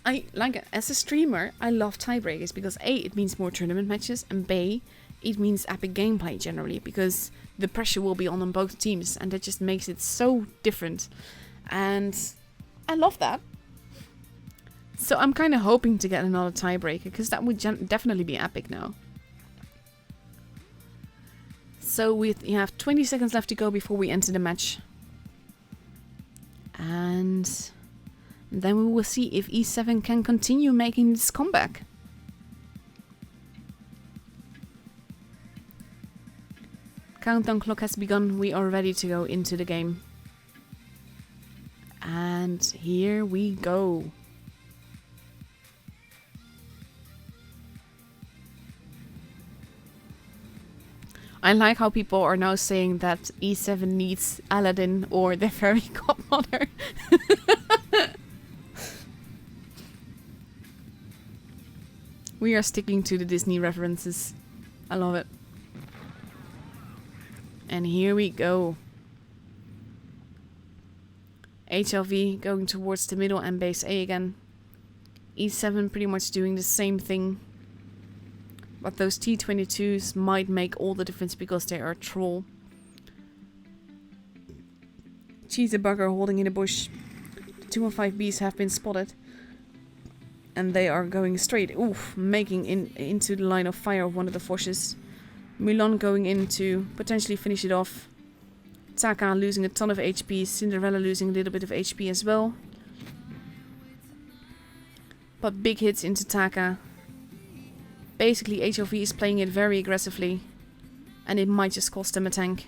as a streamer, I love tiebreakers, because A, it means more tournament matches, and B, it means epic gameplay generally, because the pressure will be on both teams, and that just makes it so different. And I love that. So I'm kind of hoping to get another tiebreaker, because that would definitely be epic now. So we have 20 seconds left to go before we enter the match. And then we will see if E7 can continue making this comeback. Countdown clock has begun. We are ready to go into the game. And here we go. I like how people are now saying that E7 needs Aladdin or the fairy godmother. We are sticking to the Disney references. I love it. And here we go. HLV going towards the middle and base A again. E7 pretty much doing the same thing. But those T22s might make all the difference because they are troll. Cheesy bugger holding in a bush. The 215Bs have been spotted. And they are going straight, making into the line of fire of one of the forces. Mulan going in to potentially finish it off. Taka losing a ton of HP. Cinderella losing a little bit of HP as well. But big hits into Taka. Basically, HLV is playing it very aggressively. And it might just cost them a tank.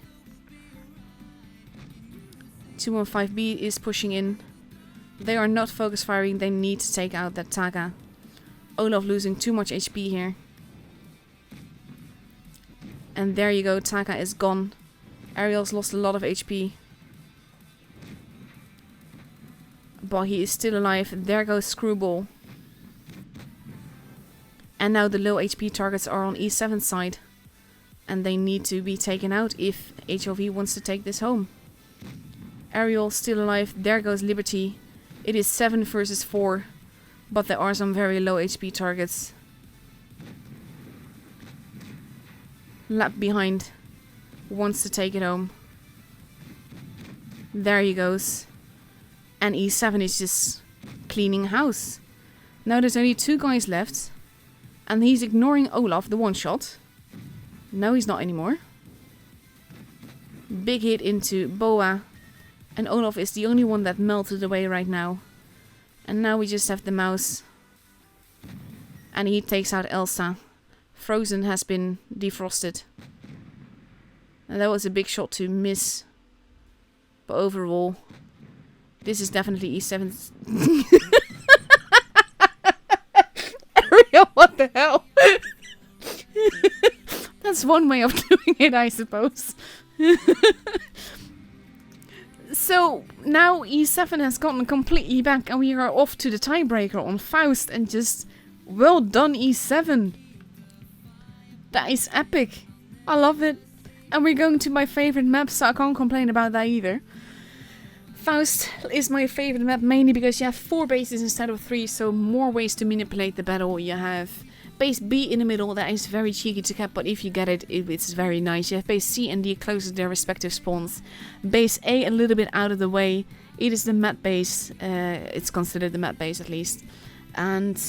215B is pushing in. They are not focus firing, they need to take out that Taka. Olaf losing too much HP here. And there you go, Taka is gone. Ariel's lost a lot of HP. But he is still alive. There goes Screwball. And now the low HP targets are on E7's side. And they need to be taken out if HLV wants to take this home. Ariel still alive. There goes Liberty. It is 7 versus 4, but there are some very low HP targets. Lap behind wants to take it home. There he goes. And E7 is just cleaning house. Now there's only 2 guys left. And he's ignoring Olaf, the one shot. No, he's not anymore. Big hit into Boa. And Olaf is the only one that melted away right now. And now we just have the mouse. And he takes out Elsa. Frozen has been defrosted. And that was a big shot to miss. But overall, this is definitely E7's... Yeah, what the hell? That's one way of doing it, I suppose. So now e7 has gotten completely back and we are off to the tiebreaker on Faust and just well done e7. That is epic. I love it. And we're going to my favorite map, so I can't complain about that either. Faust is my favorite map mainly because you have 4 bases instead of 3, so more ways to manipulate the battle. You have base B in the middle, that is very cheeky to cap, but if you get it, it's very nice. You have base C and D close to their respective spawns. Base A a little bit out of the way. It is the mat base, it's considered the mat base at least. And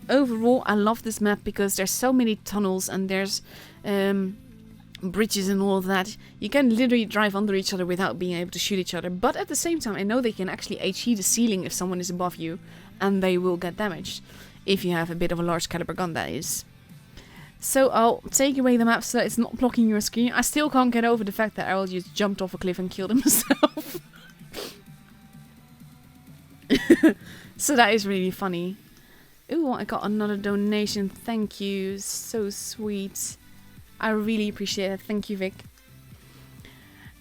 overall, I love this map because there's so many tunnels and there's bridges and all of that. You can literally drive under each other without being able to shoot each other, but at the same time I know they can actually HE the ceiling if someone is above you and they will get damaged. If you have a bit of a large caliber gun, that is. So I'll take away the map so that it's not blocking your screen. I still can't get over the fact that Errol just jumped off a cliff and killed himself. So that is really funny. Ooh, I got another donation. Thank you. So sweet. I really appreciate it. Thank you, Vic.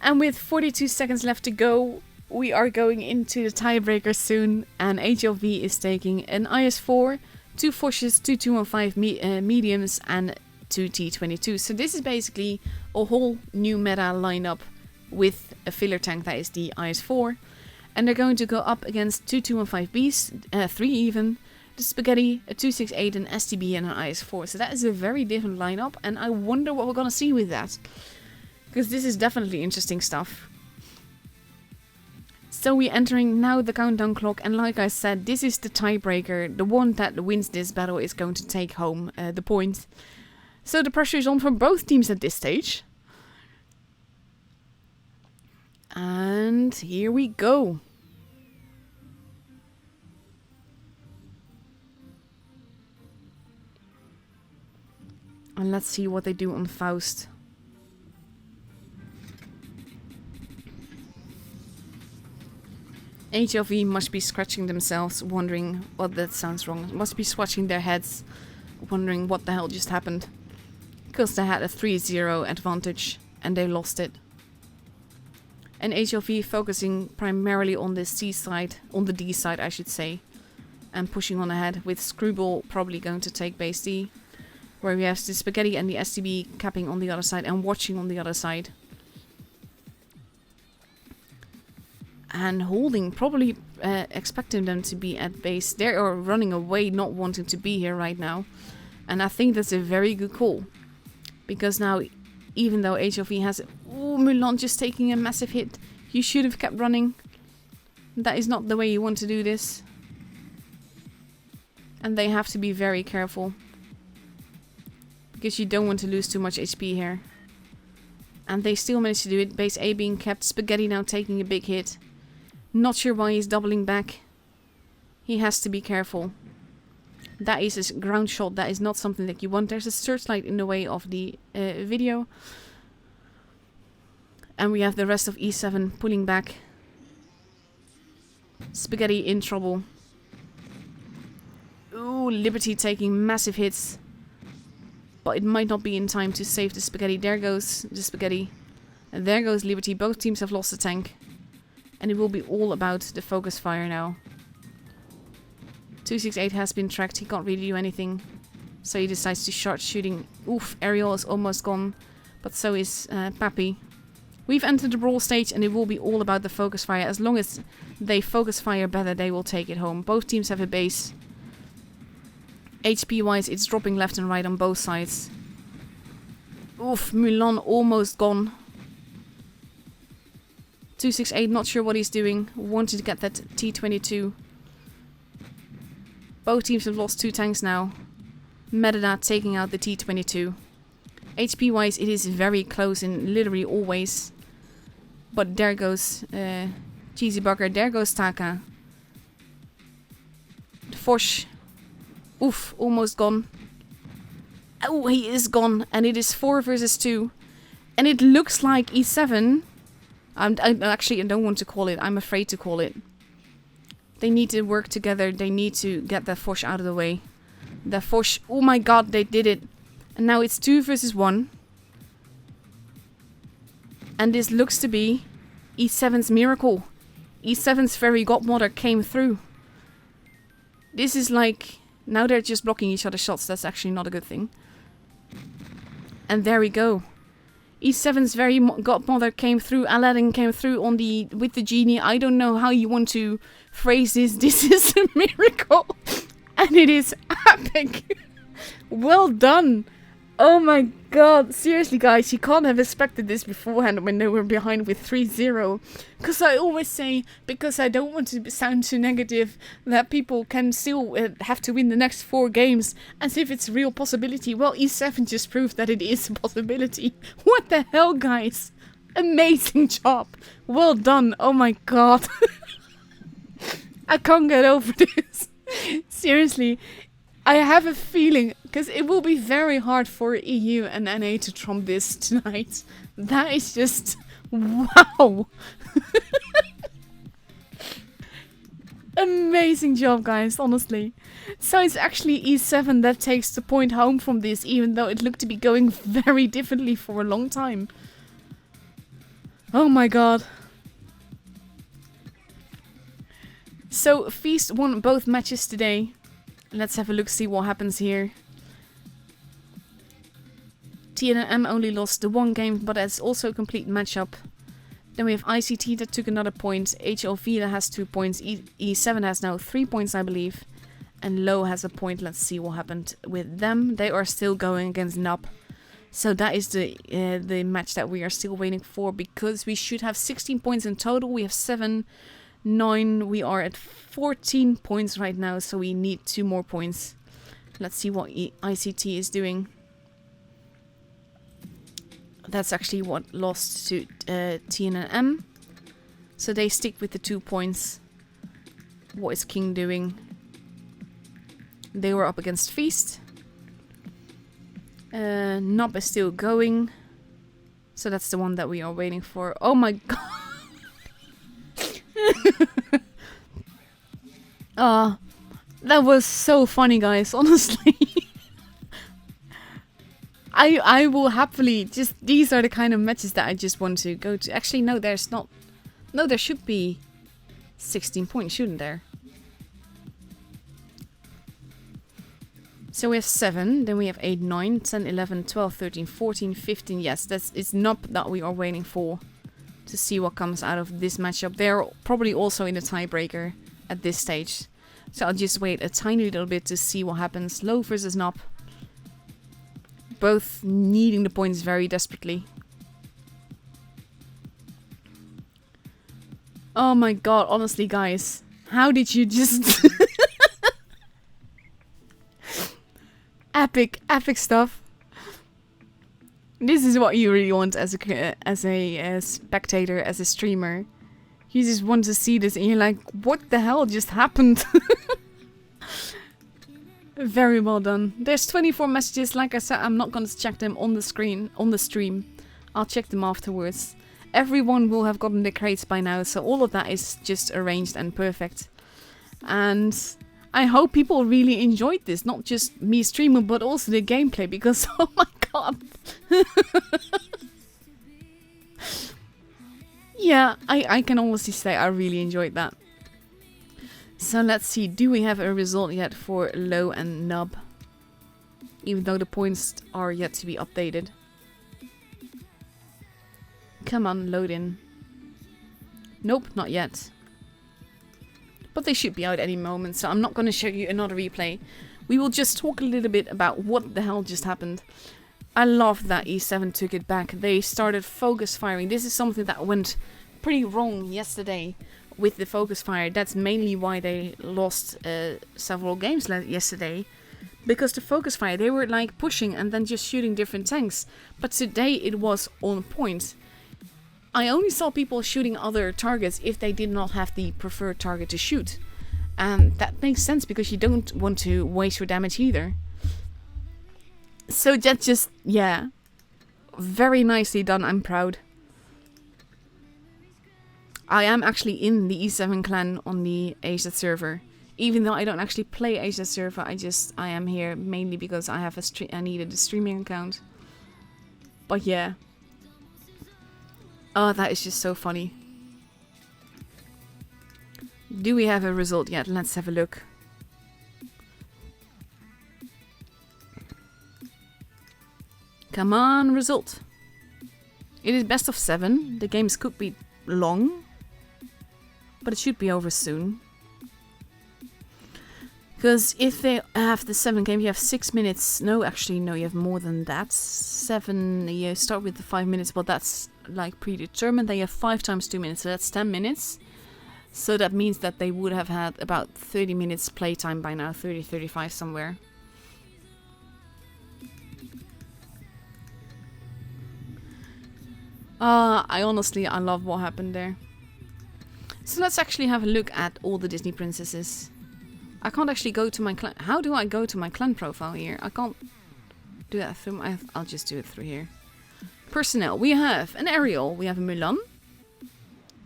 And with 42 seconds left to go, we are going into the tiebreaker soon. And HLV is taking an IS-4, 2 Foshes, 2 215 mediums, and 2 T-22. So this is basically a whole new meta lineup with a filler tank that is the IS-4. And they're going to go up against 2 215Bs, 3 even, the Spaghetti, a 268, an STB, and an IS-4. So that is a very different lineup, and I wonder what we're gonna see with that. Because this is definitely interesting stuff. So we're entering now the countdown clock, and like I said, this is the tiebreaker. The one that wins this battle is going to take home the point. So the pressure is on for both teams at this stage. And here we go. And let's see what they do on Faust. HLV must be scratching themselves, wondering what that sounds wrong. Must be scratching their heads, wondering what the hell just happened. Because they had a 3-0 advantage and they lost it. And HLV focusing primarily on the C side, on the D side I should say. And pushing on ahead, with Screwball probably going to take base D. Where we have the Spaghetti and the STB capping on the other side and watching on the other side. And holding, probably expecting them to be at base. They are running away, not wanting to be here right now. And I think that's a very good call. Because now, even though HLV has... Oh, Mulan just taking a massive hit. You should have kept running. That is not the way you want to do this. And they have to be very careful. Because you don't want to lose too much HP here. And they still managed to do it. Base A being kept. Spaghetti now taking a big hit. Not sure why he's doubling back. He has to be careful. That is a ground shot. That is not something that you want. There's a searchlight in the way of the video. And we have the rest of E7 pulling back. Spaghetti in trouble. Ooh, Liberty taking massive hits. But it might not be in time to save the Spaghetti. There goes the Spaghetti. And there goes Liberty. Both teams have lost the tank. And it will be all about the focus fire now. 268 has been tracked. He can't really do anything. So he decides to start shooting. Oof, Ariel is almost gone. But so is Pappy. We've entered the brawl stage and it will be all about the focus fire. As long as they focus fire better, they will take it home. Both teams have a base. HP wise, it's dropping left and right on both sides. Oof, Mulan almost gone. 268, not sure what he's doing. Wanted to get that T-22. Both teams have lost 2 tanks now. Medida taking out the T-22. HP wise, it is very close in literally always. But there goes Cheesy Bugger. There goes Taka. Fosh. Oof, almost gone. Oh, he is gone. And it is 4 versus 2. And it looks like E7... Actually, I don't want to call it. I'm afraid to call it. They need to work together. They need to get that Fosh out of the way. Oh my god, they did it. And now it's 2 versus 1. And this looks to be E7's miracle. E7's fairy godmother came through. This is like... Now they're just blocking each other's shots. That's actually not a good thing. And there we go. E7's fairy godmother came through. Aladdin came through on with the genie. I don't know how you want to phrase this. This is a miracle. And it is epic. Well done. Oh my god. Seriously, guys. You can't have expected this beforehand when they were behind with 3-0. Because I always say, because I don't want to sound too negative, that people can still have to win the next 4 games as if it's a real possibility. Well, E7 just proved that it is a possibility. What the hell, guys? Amazing job. Well done. Oh my god. I can't get over this. Seriously. I have a feeling, because it will be very hard for EU and NA to trump this tonight. That is just... Wow! Amazing job, guys, honestly. So it's actually E7 that takes the point home from this, even though it looked to be going very differently for a long time. Oh my god. So Feast won both matches today. Let's have a look, see what happens here. TNM only lost the 1 game, but that's also a complete matchup. Then we have ICT that took another point. HLV that has 2 points. E7 has now 3 points, I believe. And Low has a point. Let's see what happened with them. They are still going against NUP. So that is the match that we are still waiting for, because we should have 16 points in total. We have 7, 9. We are at 14 points right now, so we need 2 more points. Let's see what ICT is doing. That's actually what lost to TNM. So they stick with the 2 points. What is King doing? They were up against Feast. Nob is still going. So that's the one that we are waiting for. Oh my god. That was so funny, guys, honestly. I will happily just... These are the kind of matches that I just want to go to. Actually, no, there's not... No, there should be 16 points, shouldn't there? So we have 7, then we have 8, 9, 10, 11, 12, 13, 14, 15. Yes, it's NUP that we are waiting for to see what comes out of this matchup. They're probably also in a tiebreaker at this stage. So I'll just wait a tiny little bit to see what happens. Low versus NUP. Both needing the points very desperately. Oh my god, honestly, guys. How did you just... Epic stuff. This is what you really want as a spectator, as a streamer. You just want to see this and you're like, what the hell just happened? Very well done. There's 24 messages. Like I said, I'm not going to check them on the screen, on the stream. I'll check them afterwards. Everyone will have gotten the crates by now, so all of that is just arranged and perfect. And I hope people really enjoyed this. Not just me streaming, but also the gameplay, because oh my god. Yeah, I can honestly say I really enjoyed that. So let's see, do we have a result yet for Low and Nub? Even though the points are yet to be updated. Come on, load in. Nope, not yet. But they should be out any moment, so I'm not going to show you another replay. We will just talk a little bit about what the hell just happened. I love that E7 took it back. They started focus firing. This is something that went pretty wrong yesterday with the focus fire. That's mainly why they lost several games yesterday. Because the focus fire, they were like pushing and then just shooting different tanks. But today it was on point. I only saw people shooting other targets if they did not have the preferred target to shoot. And that makes sense because you don't want to waste your damage either. So that just, yeah, very nicely done. I'm proud. I am actually in the E7 clan on the AZ server. Even though I don't actually play Asia server, I am here mainly because I have I needed a streaming account. But yeah. Oh, that is just so funny. Do we have a result yet? Let's have a look. Come on, result. It is best of 7. The games could be long, but it should be over soon. Because if they have the 7 game, you have 6 minutes. No, actually, no, you have more than that. 7, you start with the 5 minutes, but that's like predetermined. Then you have 5 times 2 minutes, so that's 10 minutes. So that means that they would have had about 30 minutes playtime by now, 30, 35 somewhere. I love what happened there. So let's actually have a look at all the Disney princesses. I can't actually go to my clan. How do I go to my clan profile here? I can't do that through I'll just do it through here. Personnel. We have an Ariel. We have a Mulan.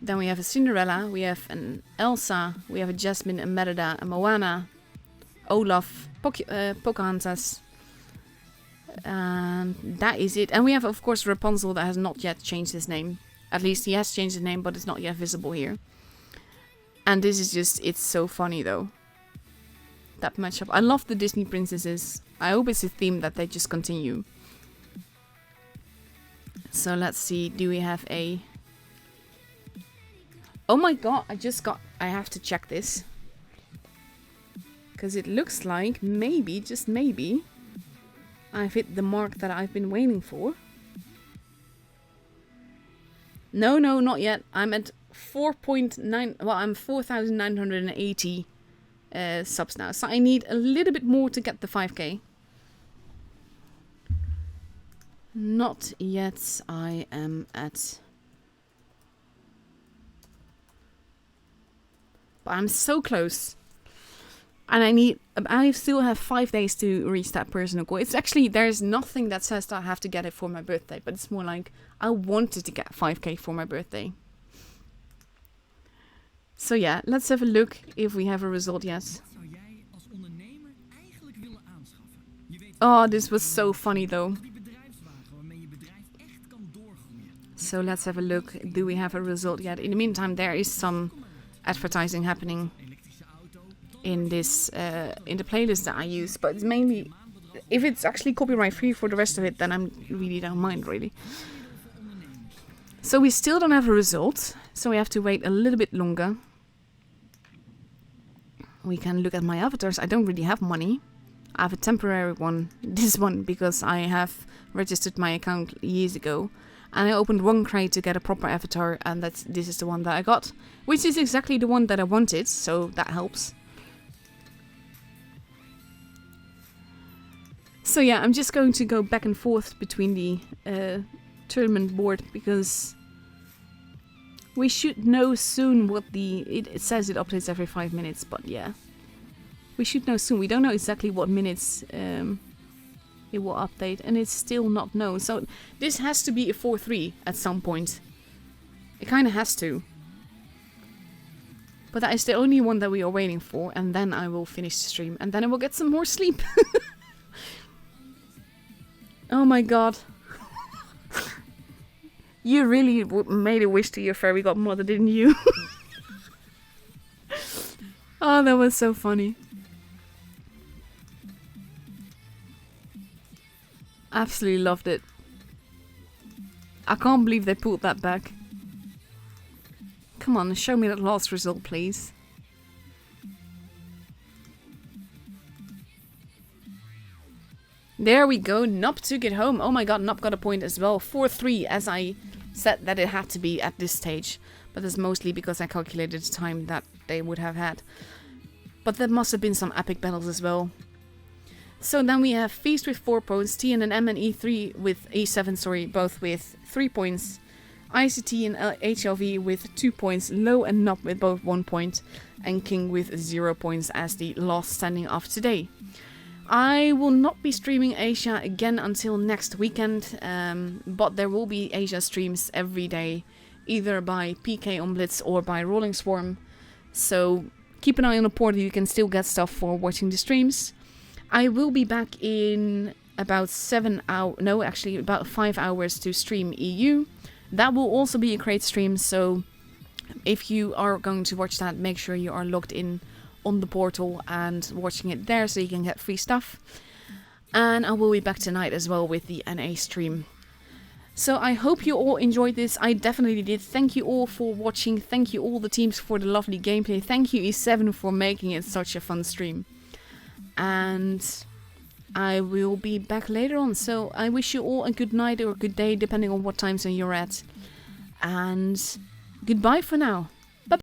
Then we have a Cinderella. We have an Elsa. We have a Jasmine, a Merida, a Moana, Olaf, Pocahontas. And that is it. And we have, of course, Rapunzel that has not yet changed his name. At least he has changed his name, but it's not yet visible here. And this is just, it's so funny though. That matchup. I love the Disney princesses. I hope it's a theme that they just continue. So let's see, do we have a... Oh my god, I have to check this. Because it looks like maybe, just maybe, I've hit the mark that I've been waiting for. No, not yet. I'm at 4.9, well, I'm 4,980 subs now. So I need a little bit more to get the 5k. Not yet. I am at... But I'm so close. And I still have 5 days to reach that personal goal. It's actually, there's nothing that says that I have to get it for my birthday. But it's more like, I wanted to get 5k for my birthday. So yeah, let's have a look if we have a result yet. Oh, this was so funny though. So let's have a look. Do we have a result yet? In the meantime, there is some advertising happening in this in the playlist that I use, but it's mainly if it's actually copyright free for the rest of it, then I really don't mind really. So we still don't have a result, so we have to wait a little bit longer. We can look at my avatars. I don't really have money. I have a temporary one, this one, because I have registered my account years ago. And I opened one crate to get a proper avatar, and this is the one that I got. Which is exactly the one that I wanted, so that helps. So yeah, I'm just going to go back and forth between the tournament board, because we should know soon what it says it updates every 5 minutes, but yeah. We should know soon. We don't know exactly what minutes it will update, and it's still not known. So this has to be a 4-3 at some point. It kind of has to. But that is the only one that we are waiting for, and then I will finish the stream, and then I will get some more sleep. Oh my god. You really made a wish to your fairy godmother, didn't you? Oh, that was so funny. Absolutely loved it. I can't believe they pulled that back. Come on, show me that last result, please. There we go, Nop took it home. Oh my god, Nop got a point as well. 4-3, as I said that it had to be at this stage. But that's mostly because I calculated the time that they would have had. But there must have been some epic battles as well. So then we have Feast with 4 points, TN and M and E3 with E7, sorry, both with 3 points. ICT and HLV with 2 points, Low and Nop with both 1 point, and King with 0 points as the last standing of today. I will not be streaming Asia again until next weekend, but there will be Asia streams every day, either by PK on Blitz or by Rolling Swarm. So keep an eye on the portal. You can still get stuff for watching the streams. I will be back in about 7 hours, no, actually about 5 hours to stream EU. That will also be a great stream, so if you are going to watch that, make sure you are logged in on the portal and watching it there so you can get free stuff. And I will be back tonight as well with the NA stream. So I hope you all enjoyed this. I definitely did. Thank you all for watching. Thank you all the teams for the lovely gameplay. Thank you E7 for making it such a fun stream. And I will be back later on. So I wish you all a good night or a good day, depending on what time zone you're at. And goodbye for now.